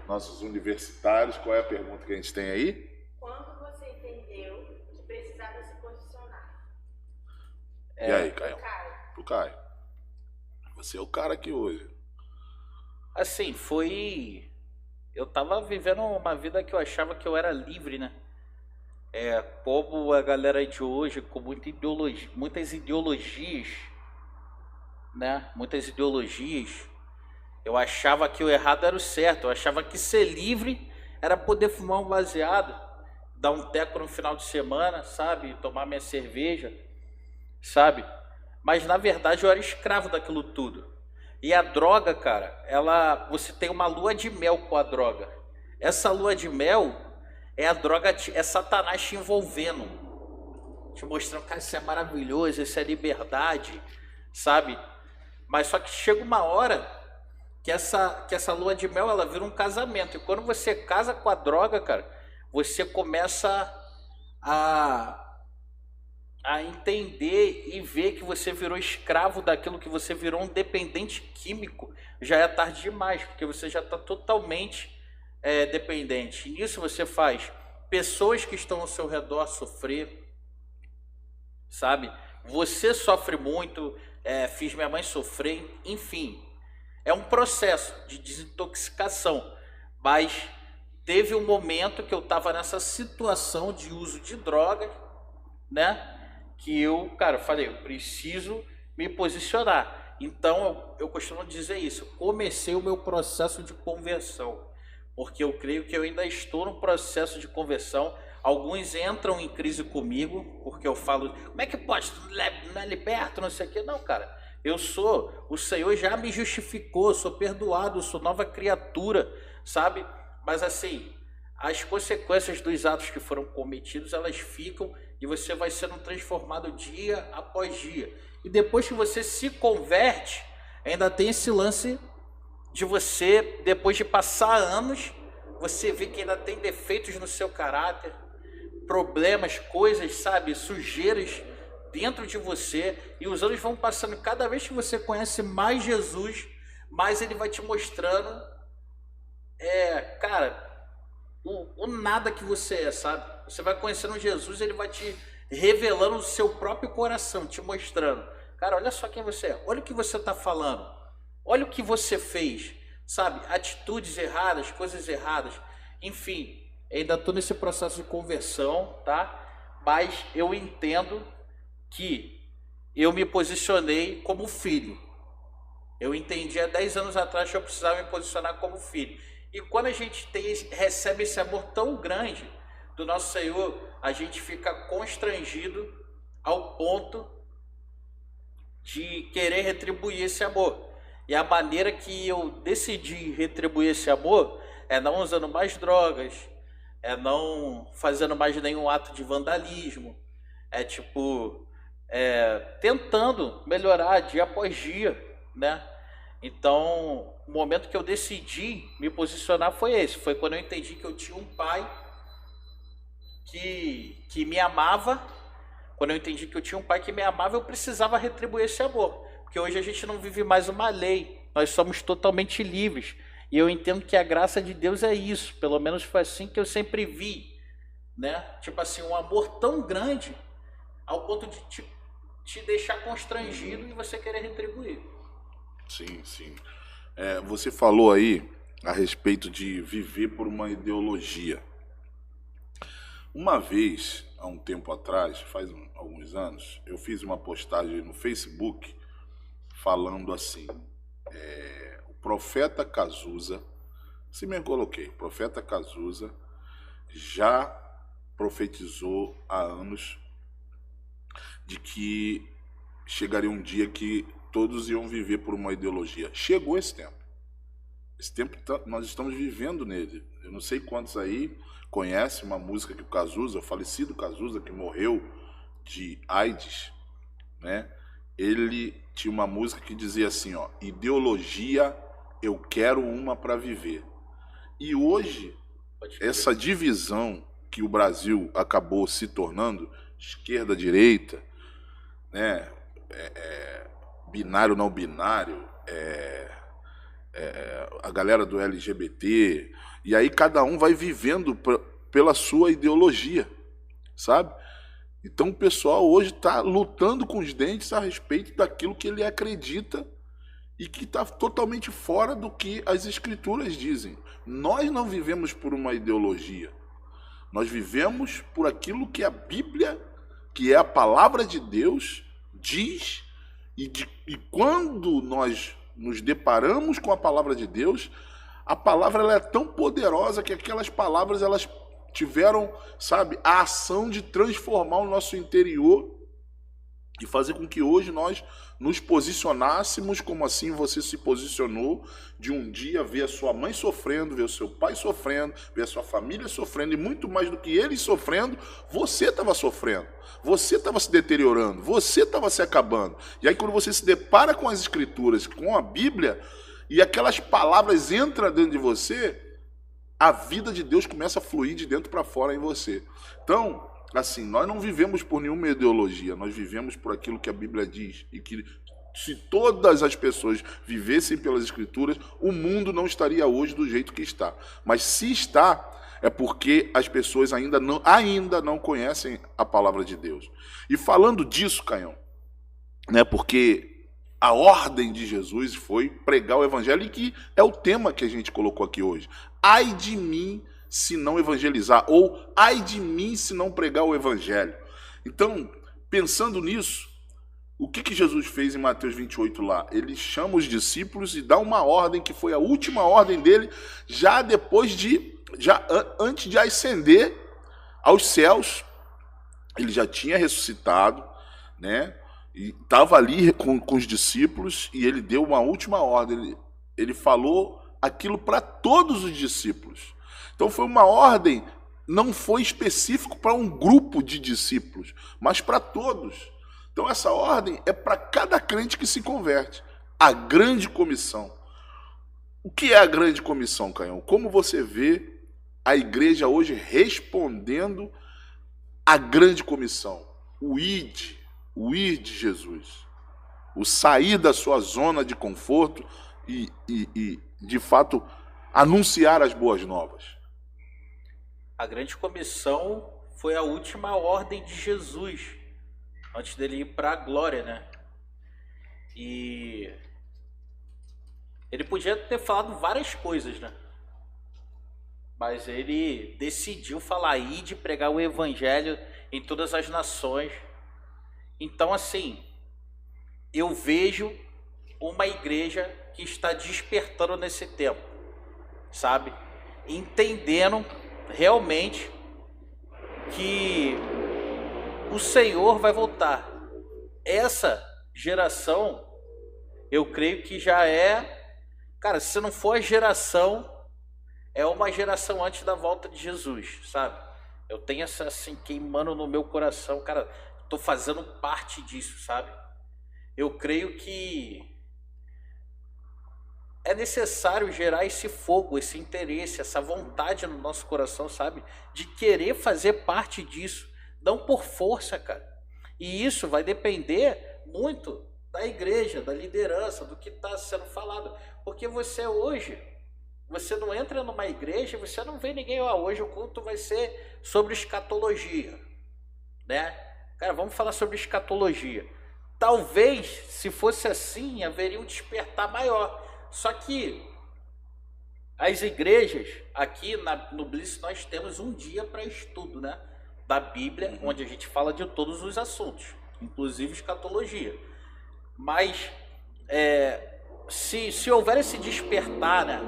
nossos universitários, qual é a pergunta que a gente tem aí? Quando você entendeu que precisava se posicionar? E aí, Caião? Pro Caio. Você é o cara aqui hoje. Assim, foi... Eu tava vivendo uma vida que eu achava que eu era livre, né? Como a galera de hoje, com muitas ideologias, né? Muitas ideologias. Eu achava que o errado era o certo. Eu achava que ser livre era poder fumar um baseado, dar um teco no final de semana, sabe? Tomar minha cerveja, sabe? Mas na verdade eu era escravo daquilo tudo. E a droga, cara, você tem uma lua de mel com a droga. Essa lua de mel é a droga, é Satanás te envolvendo, te mostrando, cara, isso é maravilhoso, isso é liberdade, sabe? Mas só que chega uma hora que essa lua de mel, ela vira um casamento. E quando você casa com a droga, cara, você começa a entender e ver que você virou escravo daquilo, que você virou um dependente químico. Já é tarde demais, porque você já está totalmente dependente. E nisso você faz pessoas que estão ao seu redor sofrer, sabe? Você sofre muito, fiz minha mãe sofrer, enfim. É um processo de desintoxicação, mas teve um momento que eu estava nessa situação de uso de drogas, né? Que eu, cara, falei, eu preciso me posicionar. Então, eu costumo dizer isso, comecei o meu processo de conversão, porque eu creio que eu ainda estou no processo de conversão. Alguns entram em crise comigo, porque eu falo, como é que pode, não é liberto, não sei o quê. Não, cara, o Senhor já me justificou, sou perdoado, sou nova criatura, sabe? Mas assim, as consequências dos atos que foram cometidos, elas ficam, e você vai sendo transformado dia após dia. E depois que você se converte, ainda tem esse lance de você, depois de passar anos, você vê que ainda tem defeitos no seu caráter, problemas, coisas, sabe, sujeiras dentro de você, e os anos vão passando. Cada vez que você conhece mais Jesus, mais ele vai te mostrando, cara, o nada que você é, sabe? Você vai conhecendo Jesus, ele vai te revelando o seu próprio coração, te mostrando, cara, olha só quem você é, olha o que você está falando, olha o que você fez, sabe? Atitudes erradas, coisas erradas, enfim, ainda estou nesse processo de conversão, tá? Mas eu entendo que eu me posicionei como filho. Eu entendi há 10 anos atrás que eu precisava me posicionar como filho. E quando a gente recebe esse amor tão grande do nosso Senhor, a gente fica constrangido ao ponto de querer retribuir esse amor. E a maneira que eu decidi retribuir esse amor é não usando mais drogas, é não fazendo mais nenhum ato de vandalismo, tentando melhorar dia após dia, né? Então, o momento que eu decidi me posicionar foi esse. Foi quando eu entendi que eu tinha um pai que me amava. Quando eu entendi que eu tinha um pai que me amava, eu precisava retribuir esse amor. Porque hoje a gente não vive mais uma lei. Nós somos totalmente livres. E eu entendo que a graça de Deus é isso. Pelo menos foi assim que eu sempre vi, né? Tipo assim, um amor tão grande ao ponto de te deixar constrangido e você querer retribuir. Sim, sim. Você falou aí a respeito de viver por uma ideologia. Uma vez, há um tempo atrás, faz alguns anos, eu fiz uma postagem no Facebook falando assim, o profeta Cazuza, se me coloquei, o profeta Cazuza já profetizou há anos de que chegaria um dia que todos iam viver por uma ideologia. Chegou esse tempo. Esse tempo nós estamos vivendo nele. Eu não sei quantos aí conhecem uma música que o Cazuza, o falecido Cazuza, que morreu de AIDS, né? Ele tinha uma música que dizia assim, ó, ideologia, eu quero uma para viver. E hoje, essa divisão que o Brasil acabou se tornando, esquerda, direita, né? Binário, não binário, a galera do LGBT, e aí cada um vai vivendo pela sua ideologia, sabe? Então o pessoal hoje está lutando com os dentes a respeito daquilo que ele acredita e que está totalmente fora do que as escrituras dizem. Nós não vivemos por uma ideologia, nós vivemos por aquilo que a Bíblia, que é a palavra de Deus, diz, e quando nós nos deparamos com a palavra de Deus, a palavra ela é tão poderosa que aquelas palavras elas tiveram, sabe, a ação de transformar o nosso interior e fazer com que hoje nós nos posicionássemos como assim você se posicionou, de um dia ver a sua mãe sofrendo, ver o seu pai sofrendo, ver a sua família sofrendo, e muito mais do que eles sofrendo, você estava sofrendo, você estava se deteriorando, você estava se acabando. E aí quando você se depara com as escrituras, com a Bíblia, e aquelas palavras entram dentro de você, a vida de Deus começa a fluir de dentro para fora em você. Então, assim, nós não vivemos por nenhuma ideologia, nós vivemos por aquilo que a Bíblia diz, e que se todas as pessoas vivessem pelas Escrituras, o mundo não estaria hoje do jeito que está. Mas se está, é porque as pessoas ainda não conhecem a palavra de Deus. E falando disso, Caião, né, porque a ordem de Jesus foi pregar o evangelho, e que é o tema que a gente colocou aqui hoje. Ai de mim se não evangelizar, ou ai de mim se não pregar o evangelho. Então, pensando nisso, o que Jesus fez em Mateus 28 lá? Ele chama os discípulos e dá uma ordem, que foi a última ordem dele, já antes de ascender aos céus. Ele já tinha ressuscitado, né? E estava ali com os discípulos, e ele deu uma última ordem. Ele falou aquilo para todos os discípulos. Então foi uma ordem, não foi específico para um grupo de discípulos, mas para todos. Então essa ordem é para cada crente que se converte. A grande comissão. O que é a grande comissão, Caião? Como você vê a igreja hoje respondendo à grande comissão? O ir de Jesus. O sair da sua zona de conforto e de fato, anunciar as boas novas. A grande comissão foi a última ordem de Jesus, antes dele ir para a glória, né? E ele podia ter falado várias coisas, né? Mas ele decidiu falar aí de pregar o evangelho em todas as nações. Então, assim, eu vejo uma igreja que está despertando nesse tempo, sabe? Entendendo realmente que o Senhor vai voltar. Essa geração, eu creio que já é, cara, se não for a geração, é uma geração antes da volta de Jesus, sabe? Eu tenho essa assim queimando no meu coração, cara, tô fazendo parte disso, sabe? Eu creio que é necessário gerar esse fogo, esse interesse, essa vontade no nosso coração, sabe? De querer fazer parte disso, não por força, cara. E isso vai depender muito da igreja, da liderança, do que está sendo falado. Porque você hoje, você não entra numa igreja, você não vê ninguém, hoje o culto vai ser sobre escatologia, né? Cara, vamos falar sobre escatologia. Talvez, se fosse assim, haveria um despertar maior. Só que as igrejas, aqui no Bliss, nós temos um dia para estudo, né, da Bíblia, onde a gente fala de todos os assuntos, inclusive escatologia. Mas se houver esse despertar, né,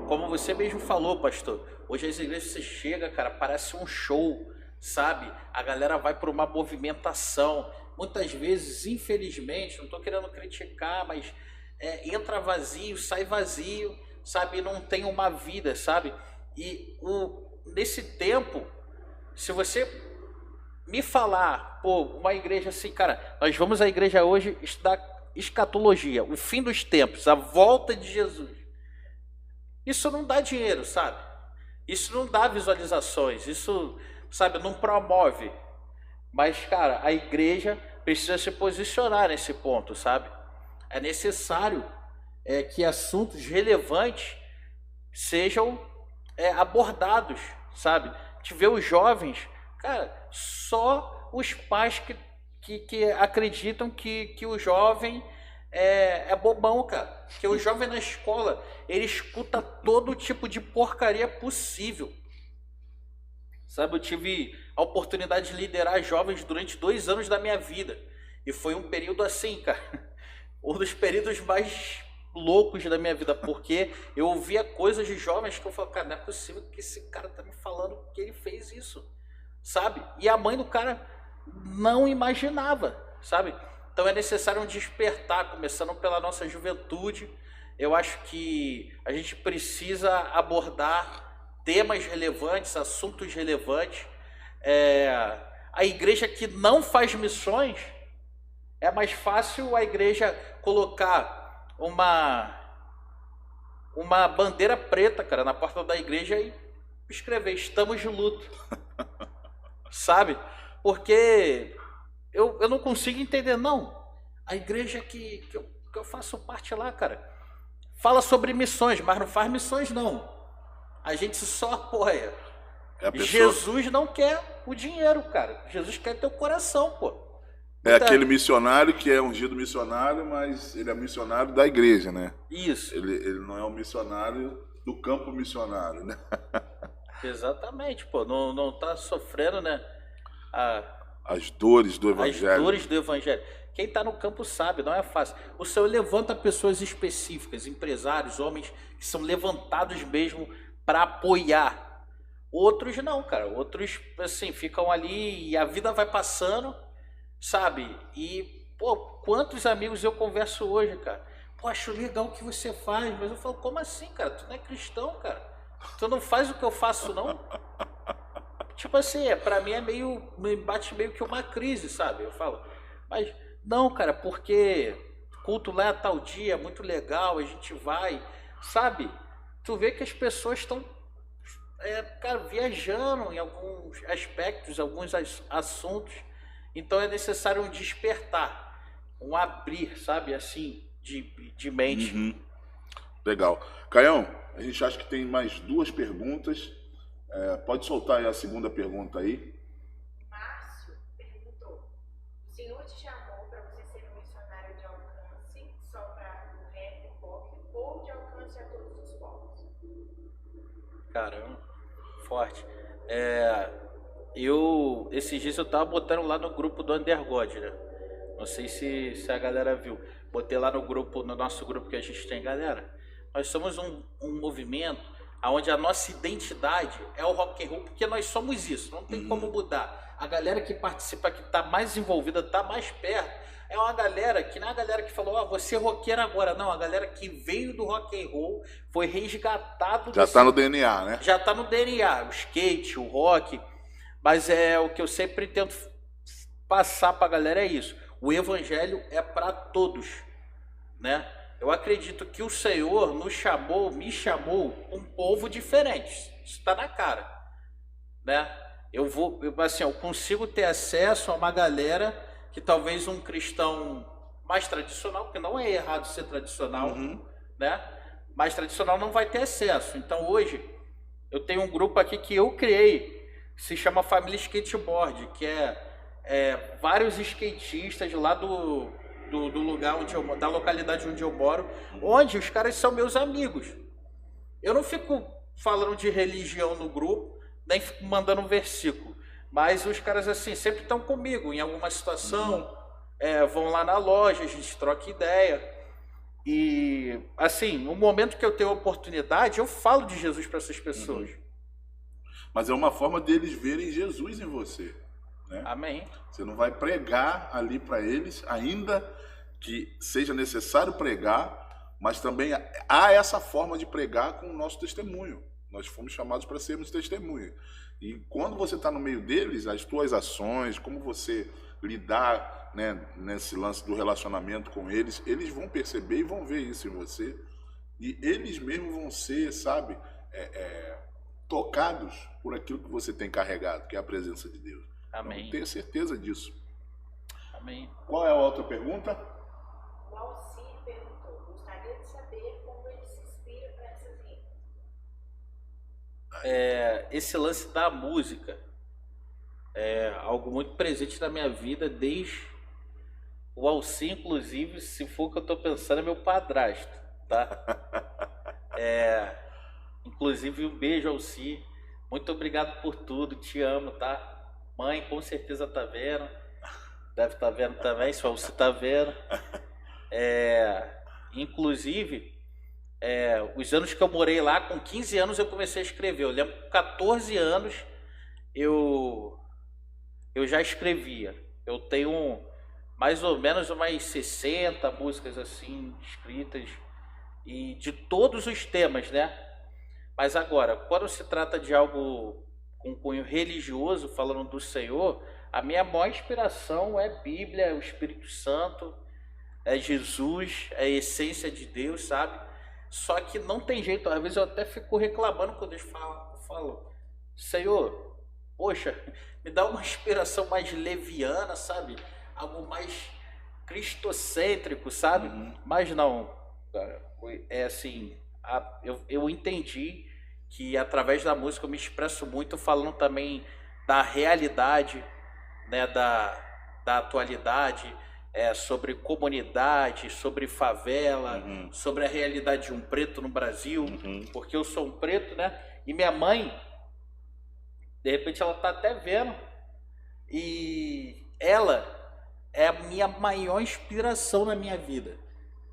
como você mesmo falou, pastor, hoje as igrejas, você chega, cara, parece um show, sabe? A galera vai por uma movimentação. Muitas vezes, infelizmente, não estou querendo criticar, mas entra vazio, sai vazio, sabe? E não tem uma vida, sabe? E nesse tempo, se você me falar, pô, uma igreja assim, cara, nós vamos à igreja hoje estudar escatologia, o fim dos tempos, a volta de Jesus. Isso não dá dinheiro, sabe? Isso não dá visualizações, isso, sabe, não promove. Mas, cara, a igreja precisa se posicionar nesse ponto, sabe? É necessário que assuntos relevantes sejam abordados, sabe? A gente vê os jovens, cara, só os pais que acreditam que o jovem é bobão, cara. Que o jovem na escola, ele escuta todo tipo de porcaria possível. Sabe, eu tive a oportunidade de liderar jovens durante 2 anos da minha vida. E foi um período assim, cara, um dos períodos mais loucos da minha vida, porque eu ouvia coisas de jovens que eu falava, cara, não é possível que esse cara tá me falando que ele fez isso, sabe? E a mãe do cara não imaginava, sabe? Então é necessário um despertar, começando pela nossa juventude. Eu acho que a gente precisa abordar temas relevantes, assuntos relevantes. A igreja que não faz missões, é mais fácil a igreja colocar uma bandeira preta, cara, na porta da igreja e escrever, estamos de luto. Sabe? Porque eu não consigo entender, não. A igreja que eu faço parte lá, cara, fala sobre missões, mas não faz missões, não. A gente só apoia. Jesus não quer o dinheiro, cara. Jesus quer teu coração, pô. Aquele missionário que é ungido missionário, mas ele é missionário da igreja, né? Isso. Ele não é um missionário do campo missionário, né? Exatamente, pô. Não tá sofrendo, né? As dores do evangelho. As dores do evangelho. Quem está no campo sabe, não é fácil. O Senhor levanta pessoas específicas, empresários, homens que são levantados mesmo para apoiar. Outros não, cara. Outros, assim, ficam ali e a vida vai passando, sabe? E, pô, quantos amigos eu converso hoje, cara? Pô, acho legal o que você faz, mas eu falo, como assim, cara? Tu não é cristão, cara? Tu não faz o que eu faço, não? Tipo assim, pra mim me bate meio que uma crise, sabe? Eu falo, mas não, cara, porque culto lá é tal dia, muito legal, a gente vai, sabe? Tu vê que as pessoas estão, cara, viajando em alguns aspectos, alguns assuntos. Então é necessário um despertar, um abrir, sabe, assim, de mente. Uhum. Legal. Caião, a gente acha que tem mais 2 perguntas. Pode soltar aí a segunda pergunta aí. Márcio perguntou: o Senhor te chamou para você ser um missionário de alcance só para o rap, o pop, ou de alcance a todos os povos? Caramba, forte. Esses dias eu tava botando lá no grupo do Undergod, né? Não sei se a galera viu. Botei lá no nosso grupo que a gente tem, galera. Nós somos um movimento onde a nossa identidade é o rock and roll, porque nós somos isso, não tem como mudar. A galera que participa, que está mais envolvida, está mais perto, é uma galera que não é a galera que falou, você é roqueiro agora, não, a galera que veio do rock and roll, foi resgatado. Já está no DNA, né? Já está no DNA, o skate, o rock, mas o que eu sempre tento passar para a galera é isso, o evangelho é para todos, né? Eu acredito que o Senhor me chamou um povo diferente. Isso está na cara, né? Eu consigo ter acesso a uma galera que talvez um cristão mais tradicional, porque não é errado ser tradicional, né? Mais tradicional não vai ter acesso. Então hoje eu tenho um grupo aqui que eu criei, que se chama Família Skateboard, que é vários skatistas lá do lugar da localidade onde eu moro, onde os caras são meus amigos. Eu não fico falando de religião no grupo, nem fico mandando um versículo, mas os caras assim sempre estão comigo em alguma situação, vão lá na loja, a gente troca ideia. E assim, no momento que eu tenho oportunidade, eu falo de Jesus para essas pessoas. Mas é uma forma deles verem Jesus em você, né? Amém. Você não vai pregar ali para eles, ainda que seja necessário pregar, mas também há essa forma de pregar com o nosso testemunho. Nós fomos chamados para sermos testemunha. E quando você está no meio deles, as tuas ações, como você lidar, né, nesse lance do relacionamento com eles, eles vão perceber e vão ver isso em você. E eles mesmos vão ser, sabe, tocados por aquilo que você tem carregado, que é a presença de Deus. Amém. Então, tenha certeza disso. Amém. Qual é a outra pergunta? O Alcir perguntou: gostaria de saber como ele se inspira para essas rimas. Esse lance da música é algo muito presente na minha vida desde o Alcir, inclusive, se for o que eu tô pensando, é meu padrasto, tá? Inclusive, um beijo, Alcir. Muito obrigado por tudo, te amo, tá? Mãe, com certeza tá vendo. Deve estar vendo também, se o Alcir tá vendo. Inclusive, os anos que eu morei lá, com 15 anos eu comecei a escrever. Eu lembro que com 14 anos eu já escrevia. Eu tenho mais ou menos umas 60 músicas assim escritas, e de todos os temas, né? Mas agora, quando se trata de algo com cunho religioso, falando do Senhor, a minha maior inspiração é Bíblia, é o Espírito Santo, é Jesus, é a essência de Deus, sabe? Só que não tem jeito, às vezes eu até fico reclamando quando eles falam, Senhor, poxa, me dá uma inspiração mais leviana, sabe? Algo mais cristocêntrico, sabe? Mas não, cara, é assim, eu entendi que através da música eu me expresso muito, falando também da realidade, né, da atualidade, sobre comunidade, sobre favela, sobre a realidade de um preto no Brasil, porque eu sou um preto, né? E minha mãe, de repente ela tá até vendo, e ela é a minha maior inspiração na minha vida.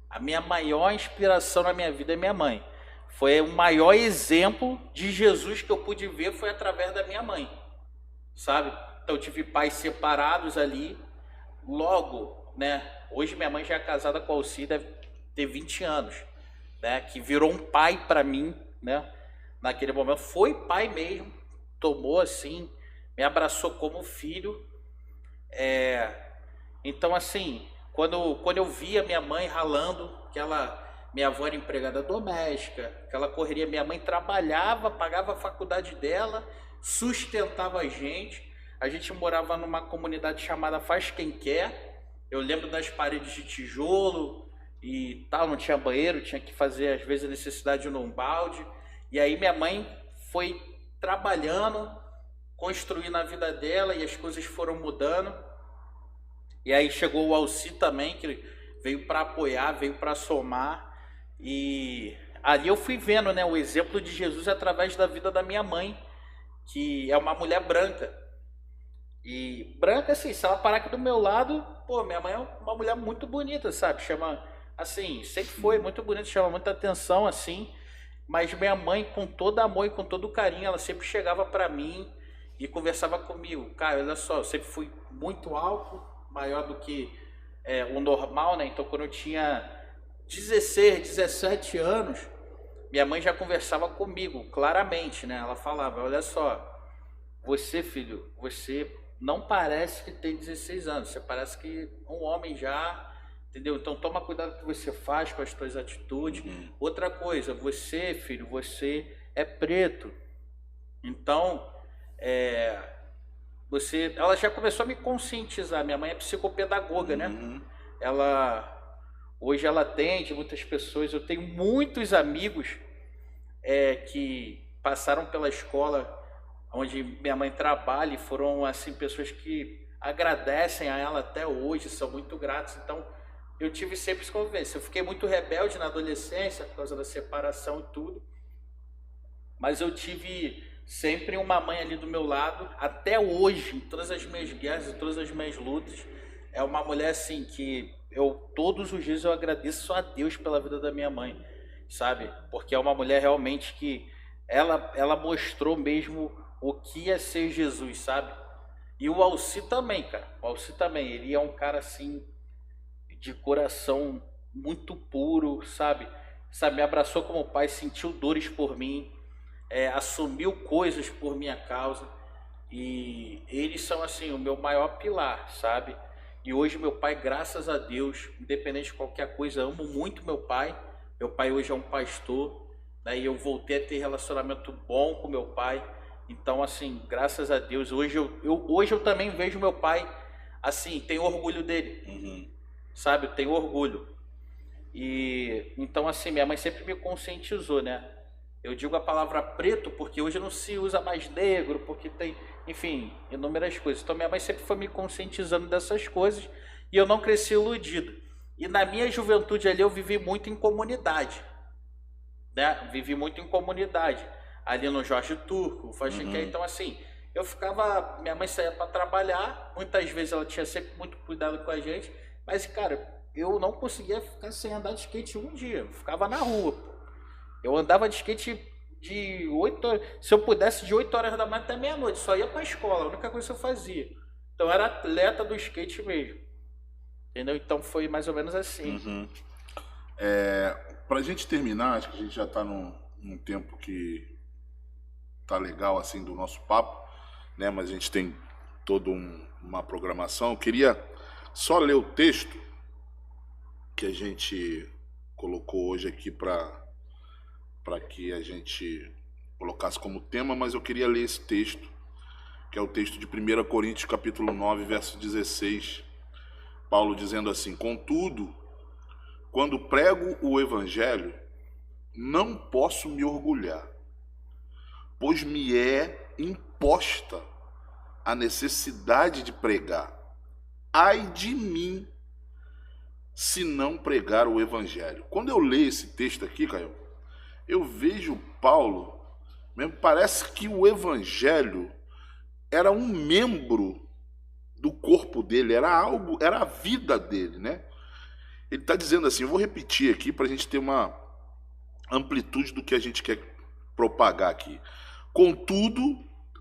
A minha maior inspiração na minha vida é minha mãe. Foi o maior exemplo de Jesus que eu pude ver, foi através da minha mãe, sabe? Então eu tive pais separados ali, logo, né? Hoje minha mãe já é casada com a Alcir, deve ter 20 anos, né? Que virou um pai para mim, né? Naquele momento foi pai mesmo, tomou assim, me abraçou como filho. Então assim, quando eu via minha mãe ralando, minha avó era empregada doméstica, aquela correria, minha mãe trabalhava, pagava a faculdade dela, sustentava a gente morava numa comunidade chamada Faz Quem Quer. Eu lembro das paredes de tijolo e tal, não tinha banheiro, tinha que fazer às vezes a necessidade num balde. E aí minha mãe foi trabalhando, construindo a vida dela, e as coisas foram mudando. E aí chegou o Alcir também, que veio para apoiar, veio para somar. E ali eu fui vendo, né, o exemplo de Jesus através da vida da minha mãe, que é uma mulher branca. E branca, assim, se ela parar aqui do meu lado, pô, minha mãe é uma mulher muito bonita, sabe? Chama, assim, sempre foi muito bonita, chama muita atenção, assim. Mas minha mãe, com todo amor e com todo carinho, ela sempre chegava para mim e conversava comigo. Cara, olha só, eu sempre fui muito alto, maior do que o normal, né? Então, quando eu tinha 16, 17 anos, minha mãe já conversava comigo, claramente, né? Ela falava, olha só, você, filho, você não parece que tem 16 anos, você parece que um homem já, entendeu? Então toma cuidado com o que você faz, com as suas atitudes. Outra coisa, você, filho, você é preto. Então, ela já começou a me conscientizar. Minha mãe é psicopedagoga, né? Hoje ela atende muitas pessoas. Eu tenho muitos amigos que passaram pela escola onde minha mãe trabalha, e foram assim pessoas que agradecem a ela até hoje, são muito gratos. Então eu tive sempre essa convivência. Eu fiquei muito rebelde na adolescência por causa da separação e tudo, mas eu tive sempre uma mãe ali do meu lado até hoje, em todas as minhas guerras, em todas as minhas lutas. É uma mulher assim que todos os dias eu agradeço a Deus pela vida da minha mãe, sabe? Porque é uma mulher realmente que ela mostrou mesmo o que é ser Jesus, sabe? E o Alcir também, cara. O Alcir também, ele é um cara assim de coração muito puro, sabe? Me abraçou como pai, sentiu dores por mim, assumiu coisas por minha causa, e eles são assim o meu maior pilar, sabe? E hoje meu pai, graças a Deus, independente de qualquer coisa, amo muito meu pai. Meu pai hoje é um pastor, né? E eu voltei a ter relacionamento bom com meu pai. Então, assim, graças a Deus, hoje eu também vejo meu pai assim, tenho orgulho dele, sabe? Tenho orgulho. E então, assim, minha mãe sempre me conscientizou, né? Eu digo a palavra preto porque hoje não se usa mais negro, porque tem, enfim, inúmeras coisas. Então minha mãe sempre foi me conscientizando dessas coisas e eu não cresci iludido. E na minha juventude ali eu vivi muito em comunidade, né? Vivi muito em comunidade, ali no Jorge Turco, então assim, eu ficava, minha mãe saía para trabalhar, muitas vezes ela tinha sempre muito cuidado com a gente, mas cara, eu não conseguia ficar sem andar de skate um dia, eu ficava na rua, pô. Eu andava de skate de 8 horas, se eu pudesse de 8 horas da manhã até meia-noite, só ia para a escola, a única coisa que eu fazia. Então eu era atleta do skate mesmo, entendeu? Então foi mais ou menos assim. Pra gente terminar, acho que a gente já tá num tempo que tá legal assim do nosso papo, né? Mas a gente tem toda uma programação. Eu queria só ler o texto que a gente colocou hoje aqui para que a gente colocasse como tema, mas eu queria ler esse texto, que é o texto de 1 Coríntios capítulo 9, verso 16. Paulo dizendo assim: contudo, quando prego o evangelho, não posso me orgulhar, pois me é imposta a necessidade de pregar. Ai de mim, se não pregar o evangelho. Quando eu leio esse texto aqui, Caio, eu vejo Paulo, mesmo parece que o evangelho era um membro do corpo dele, era algo, era a vida dele, né? Ele está dizendo assim, eu vou repetir aqui para a gente ter uma amplitude do que a gente quer propagar aqui. Contudo,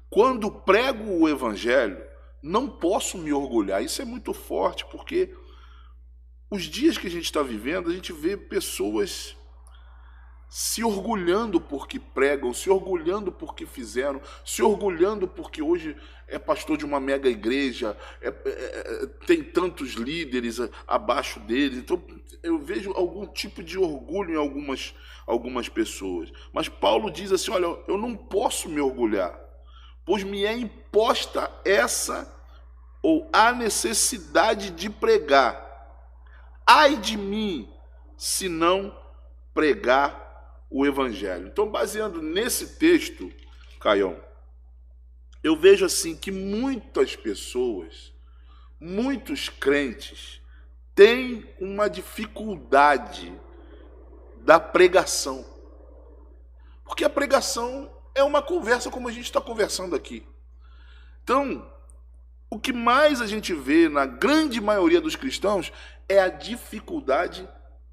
quando prego o evangelho, não posso me orgulhar. Isso é muito forte, porque os dias que a gente está vivendo, a gente vê pessoas se orgulhando porque pregam, se orgulhando porque fizeram, se orgulhando porque hoje é pastor de uma mega igreja, tem tantos líderes abaixo deles. Então eu vejo algum tipo de orgulho em algumas pessoas. Mas Paulo diz assim, olha, eu não posso me orgulhar, pois me é imposta essa ou a necessidade de pregar. Ai de mim, se não pregar o evangelho. Então, baseando nesse texto, Caião, eu vejo assim que muitas pessoas, muitos crentes, têm uma dificuldade da pregação. Porque a pregação é uma conversa como a gente está conversando aqui. Então, o que mais a gente vê na grande maioria dos cristãos é a dificuldade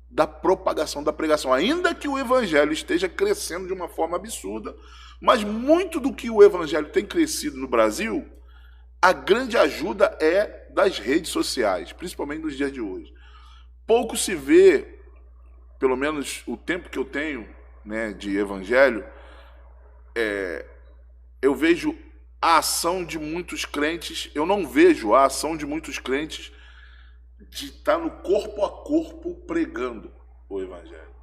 da propagação, da pregação. Ainda que o evangelho esteja crescendo de uma forma absurda, mas muito do que o evangelho tem crescido no Brasil, a grande ajuda é das redes sociais, principalmente nos dias de hoje. Pouco se vê, pelo menos o tempo que eu tenho, né, de evangelho, eu vejo a ação de muitos crentes, eu não vejo a ação de muitos crentes de estar no corpo a corpo pregando o evangelho,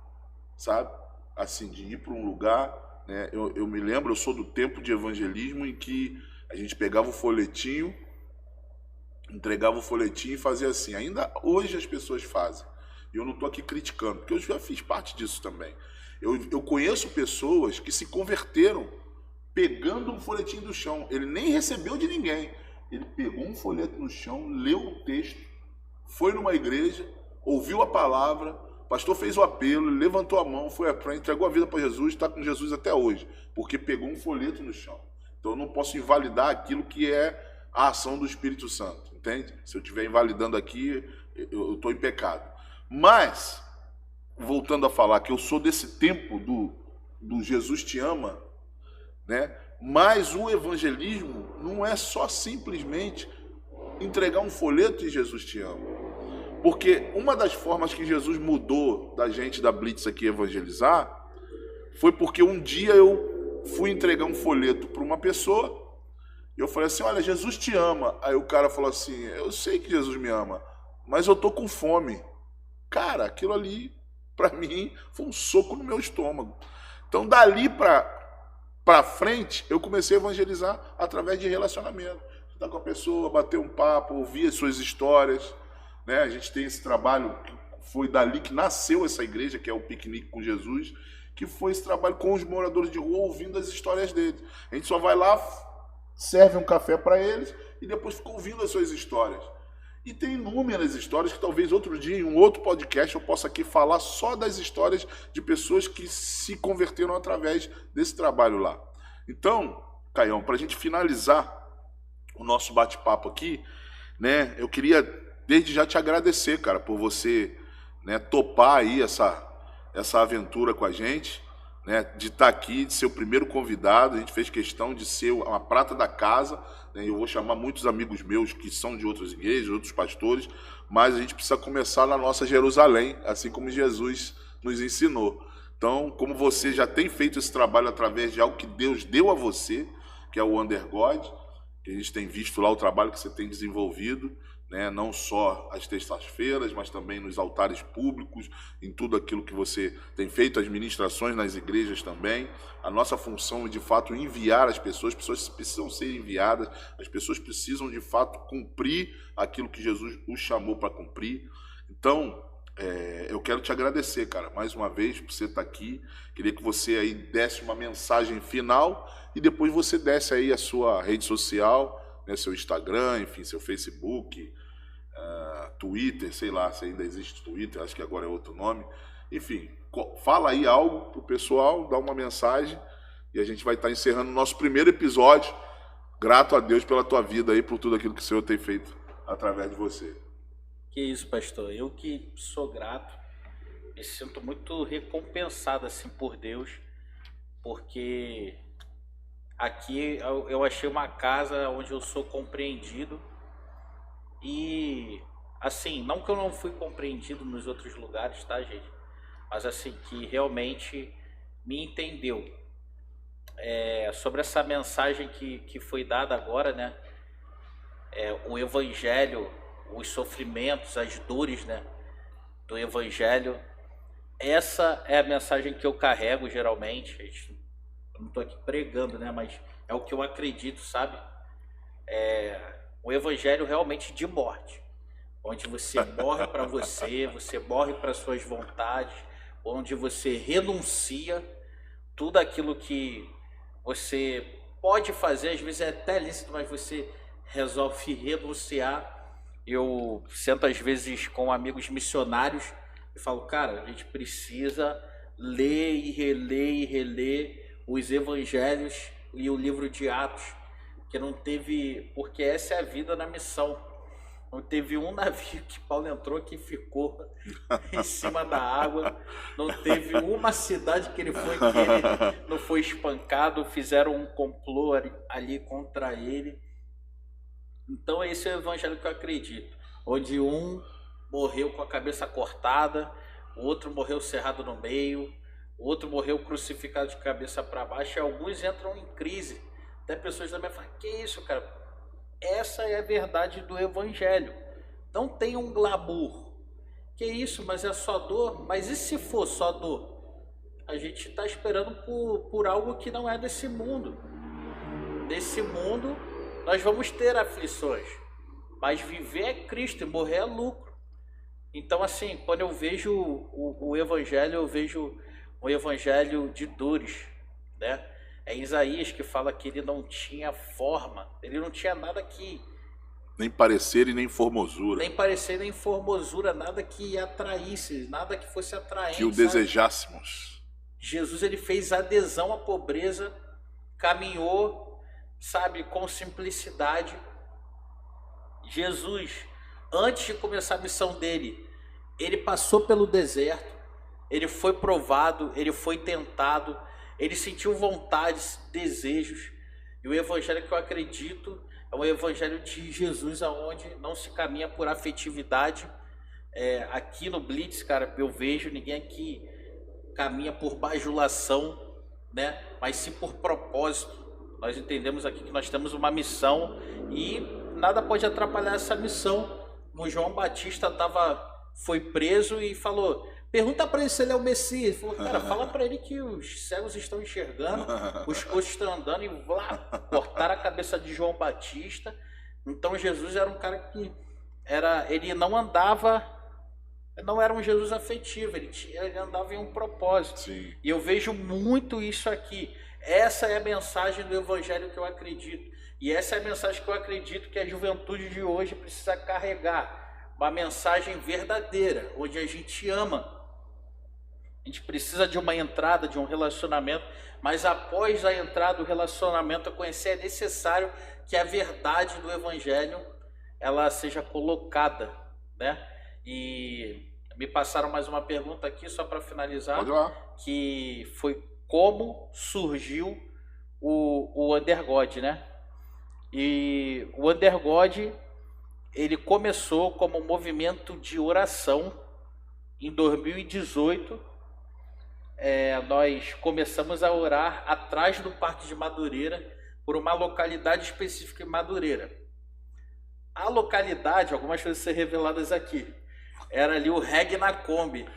sabe? Assim, de ir para um lugar, né? Eu me lembro, eu sou do tempo de evangelismo em que a gente pegava o folhetinho, entregava o folhetinho e fazia assim. Ainda hoje as pessoas fazem. E eu não estou aqui criticando, porque eu já fiz parte disso também. Eu conheço pessoas que se converteram pegando um folhetinho do chão. Ele nem recebeu de ninguém. Ele pegou um folheto no chão, leu o texto, foi numa igreja, ouviu a palavra, o pastor fez o apelo, levantou a mão, foi à frente, entregou a vida para Jesus, está com Jesus até hoje, porque pegou um folheto no chão. Então eu não posso invalidar aquilo que é a ação do Espírito Santo, entende? Se eu estiver invalidando aqui, eu estou em pecado. Mas, voltando a falar que eu sou desse tempo do Jesus te ama, né? Mas o evangelismo não é só simplesmente entregar um folheto e Jesus te ama. Porque uma das formas que Jesus mudou da gente da Blitz aqui evangelizar foi porque um dia eu fui entregar um folheto para uma pessoa e eu falei assim, olha, Jesus te ama. Aí o cara falou assim, eu sei que Jesus me ama, mas eu tô com fome. Cara, aquilo ali, para mim, foi um soco no meu estômago. Então, dali para frente, eu comecei a evangelizar através de relacionamento. estar com a pessoa, bater um papo, ouvir as suas histórias, né? A gente tem esse trabalho, que foi dali que nasceu essa igreja, que é o Piquenique com Jesus, que foi esse trabalho com os moradores de rua, ouvindo as histórias deles. A gente só vai lá, serve um café para eles e depois fica ouvindo as suas histórias. E tem inúmeras histórias que talvez outro dia, em um outro podcast, eu possa aqui falar só das histórias de pessoas que se converteram através desse trabalho lá. Então, Caião, para a gente finalizar o nosso bate-papo aqui, né, eu queria desde já te agradecer, cara, por você, né, topar aí essa aventura com a gente, né, de estar aqui, de ser o primeiro convidado. A gente fez questão de ser uma prata da casa, né? Eu vou chamar muitos amigos meus que são de outras igrejas, outros pastores, mas a gente precisa começar na nossa Jerusalém, assim como Jesus nos ensinou. Então, como você já tem feito esse trabalho através de algo que Deus deu a você, que é o Under God, que a gente tem visto lá o trabalho que você tem desenvolvido, né, não só às terças-feiras, mas também nos altares públicos, em tudo aquilo que você tem feito, as ministrações nas igrejas também. A nossa função é, de fato, enviar as pessoas precisam ser enviadas, as pessoas precisam, de fato, cumprir aquilo que Jesus os chamou para cumprir. Então, eu quero te agradecer, cara, mais uma vez, por você estar aqui. Queria que você aí desse uma mensagem final e depois você desse aí a sua rede social, né, seu Instagram, enfim, seu Facebook, Twitter, sei lá se ainda existe Twitter, acho que agora é outro nome. Enfim, fala aí algo pro pessoal, dá uma mensagem e a gente vai estar encerrando o nosso primeiro episódio. Grato a Deus pela tua vida aí, por tudo aquilo que o Senhor tem feito através de você. Que isso, pastor. Eu que sou grato, me sinto muito recompensado assim por Deus, porque aqui eu achei uma casa onde eu sou compreendido. E assim, não que eu não fui compreendido nos outros lugares, tá, gente? Mas assim, que realmente me entendeu. Sobre essa mensagem que foi dada agora, né? O evangelho, os sofrimentos, as dores, né, do evangelho. Essa é a mensagem que eu carrego geralmente. Eu não estou aqui pregando, né, mas é o que eu acredito, sabe? O evangelho realmente de morte, onde você morre para você morre para suas vontades, onde você renuncia tudo aquilo que você pode fazer, às vezes é até lícito, mas você resolve renunciar. Eu sento às vezes com amigos missionários e falo, cara, a gente precisa ler e reler os evangelhos e o livro de Atos, que não teve, porque essa é a vida na missão. Não teve um navio que Paulo entrou que ficou em cima da água. Não teve uma cidade que ele foi que ele não foi espancado. Fizeram um complô ali contra ele. Então esse é o evangelho que eu acredito. Onde um morreu com a cabeça cortada, o outro morreu cerrado no meio, o outro morreu crucificado de cabeça para baixo. E alguns entram em crise. Até pessoas também falam, que isso, cara? Essa é a verdade do evangelho. Não tem um glamour. Que isso, mas é só dor? Mas e se for só dor? A gente está esperando por algo que não é desse mundo. Nesse mundo, nós vamos ter aflições. Mas viver é Cristo e morrer é lucro. Então, assim, quando eu vejo o evangelho, eu vejo um evangelho de dores, né? É Isaías que fala que ele não tinha forma, ele não tinha nada que... Nem parecer e nem formosura. Nem parecer nem formosura, nada que atraísse, nada que fosse atraente. Que o desejássemos. Jesus, ele fez adesão à pobreza, caminhou, sabe, com simplicidade. Jesus, antes de começar a missão dele, ele passou pelo deserto, ele foi provado, ele foi tentado, ele sentiu vontades, desejos. E o evangelho que eu acredito é o evangelho de Jesus, onde não se caminha por afetividade. Aqui no Blitz, cara, eu vejo ninguém aqui caminha por bajulação, né? Mas sim por propósito. Nós entendemos aqui que nós temos uma missão e nada pode atrapalhar essa missão. O João Batista foi preso e falou... Pergunta para ele se ele é o Messias. Ele falou, cara, fala para ele que os cegos estão enxergando, os coxos estão andando, e lá cortaram a cabeça de João Batista. Então Jesus era um cara que ele não andava, não era um Jesus afetivo, ele andava em um propósito. Sim. E eu vejo muito isso aqui. Essa é a mensagem do evangelho que eu acredito. E essa é a mensagem que eu acredito que a juventude de hoje precisa carregar. Uma mensagem verdadeira, onde a gente ama. A gente precisa de uma entrada, de um relacionamento, mas após a entrada do relacionamento, a conhecer, é necessário que a verdade do evangelho ela seja colocada, né? E me passaram mais uma pergunta aqui, só para finalizar. Pode lá. Que foi como surgiu o Undergod, né? E o Undergod, ele começou como um movimento de oração em 2018. Nós começamos a orar atrás do Parque de Madureira, por uma localidade específica em Madureira. A localidade, algumas coisas ser reveladas aqui, era ali o Reg na Kombi,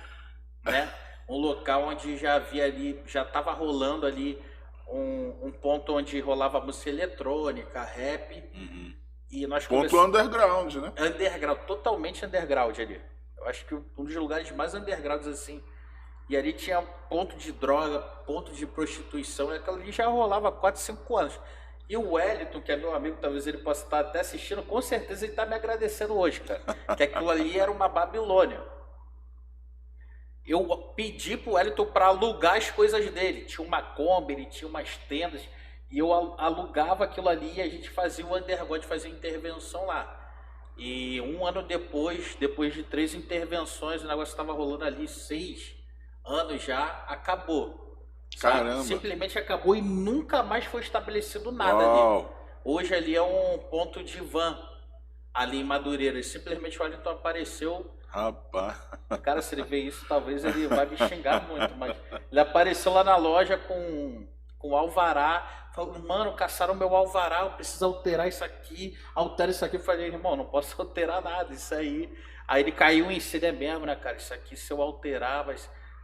né? Um local onde já havia ali, já estava rolando ali um ponto onde rolava música eletrônica, rap. Uhum. E nós Ponto underground, né? Underground, totalmente underground ali. Eu acho que um dos lugares mais undergrounds assim. E ali tinha ponto de droga, ponto de prostituição, e aquilo ali já rolava há 4, 5 anos. E o Wellington, que é meu amigo, talvez ele possa estar até assistindo, com certeza ele está me agradecendo hoje, cara. Que aquilo ali era uma Babilônia. Eu pedi pro Wellington para alugar as coisas dele. Tinha uma Kombi, ele tinha umas tendas, e eu alugava aquilo ali e a gente fazia o Undergod, fazia intervenção lá. E um ano depois de 3 intervenções, o negócio estava rolando ali 6 anos já, acabou. Caramba. Simplesmente acabou e nunca mais foi estabelecido nada ali. Hoje ali é um ponto de van ali em Madureira. E simplesmente o Wellington apareceu. Rapaz. Cara, se ele ver isso, talvez ele vai me xingar muito, mas ele apareceu lá na loja com alvará, falou, mano, caçaram meu alvará, eu preciso alterar isso aqui, altera isso aqui. Eu falei, irmão, não posso alterar nada, isso aí. Aí ele caiu em si, mesmo, né, cara? Isso aqui, se eu alterar, vai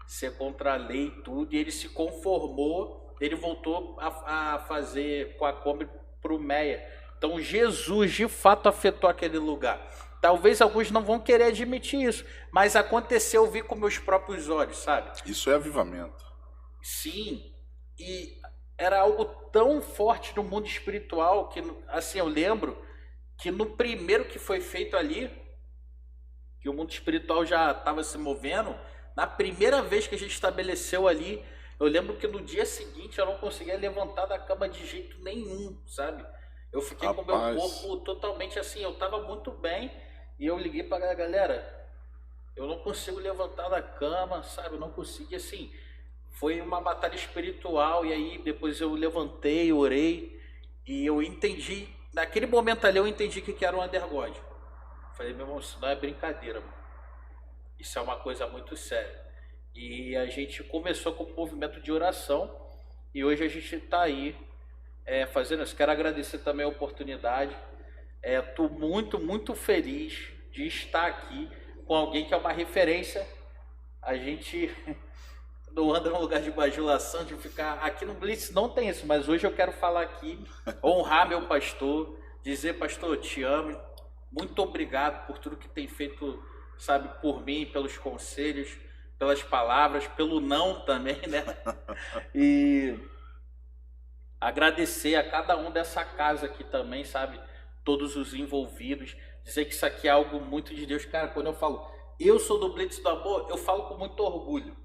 ser contra a lei e tudo. E ele se conformou, ele voltou a fazer com a Kombi pro Meia. Então Jesus de fato afetou aquele lugar. Talvez alguns não vão querer admitir isso, mas aconteceu, eu vi com meus próprios olhos, sabe? Isso é avivamento. Sim, e era algo tão forte no mundo espiritual que, assim, eu lembro que no primeiro que foi feito ali, que o mundo espiritual já estava se movendo, na primeira vez que a gente estabeleceu ali, eu lembro que no dia seguinte eu não conseguia levantar da cama de jeito nenhum, sabe? Eu fiquei com o meu corpo totalmente assim, eu estava muito bem, e eu liguei para a galera, eu não consigo levantar da cama, sabe? Eu não consegui, assim, foi uma batalha espiritual, e aí depois eu levantei, orei, e eu entendi, naquele momento ali eu entendi que era um Undergod. Falei, meu irmão, isso não é brincadeira, mano. Isso é uma coisa muito séria. E a gente começou com um movimento de oração, e hoje a gente está aí fazendo isso. Quero agradecer também a oportunidade. Estou muito, muito feliz de estar aqui com alguém que é uma referência. A gente não anda num lugar de bajulação, de ficar... Aqui no Blitz não tem isso, mas hoje eu quero falar aqui, honrar meu pastor, dizer, pastor, eu te amo, muito obrigado por tudo que tem feito, sabe, por mim, pelos conselhos, pelas palavras, pelo não também, né? E agradecer a cada um dessa casa aqui também, sabe? Todos os envolvidos. Dizer que isso aqui é algo muito de Deus. Cara, quando eu falo, eu sou do Blitz do Amor, eu falo com muito orgulho.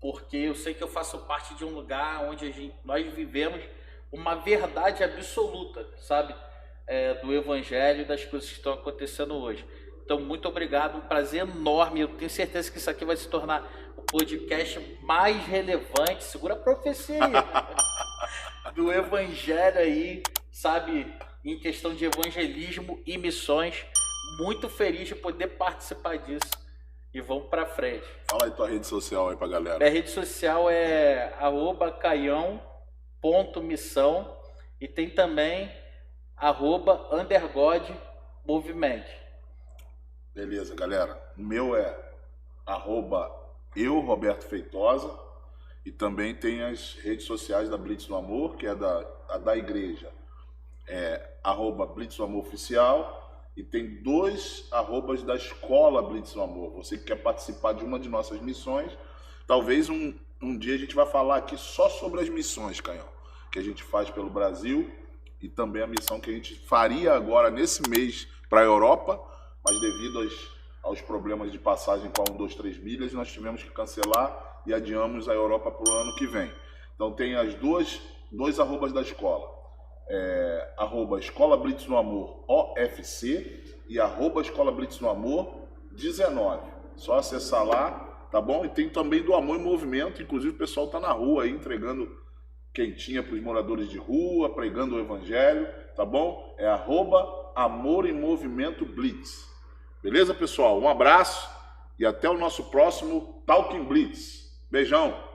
Porque eu sei que eu faço parte de um lugar onde nós vivemos uma verdade absoluta, sabe? Do Evangelho e das coisas que estão acontecendo hoje. Então, muito obrigado, um prazer enorme. Eu tenho certeza que isso aqui vai se tornar o podcast mais relevante, segura a profecia aí, do Evangelho aí, sabe, em questão de evangelismo e missões. Muito feliz de poder participar disso. E vamos pra frente. Fala aí tua rede social aí pra galera. Minha rede social é @caião.missão e tem também @undergodmovimento. Beleza, galera. O meu é @Roberto Feitosa, e também tem as redes sociais da Blitz do Amor, que é da igreja. @Blitz do Amor Oficial, e tem 2 arrobas da Escola Blitz do Amor. Você que quer participar de uma de nossas missões, talvez um dia a gente vai falar aqui só sobre as missões, Caião, que a gente faz pelo Brasil, e também a missão que a gente faria agora nesse mês para a Europa, mas devido aos problemas de passagem com a 123 milhas, nós tivemos que cancelar e adiamos a Europa para o ano que vem. Então tem as dois arrobas da escola, @Escola Blitz no Amor OFC e @Escola Blitz no Amor 19. Só acessar lá, tá bom? E tem também do Amor em Movimento, inclusive o pessoal tá na rua aí entregando quentinha para os moradores de rua, pregando o evangelho, tá bom? É @Amor em Movimento Blitz. Beleza, pessoal? Um abraço e até o nosso próximo Talking Blitz. Beijão!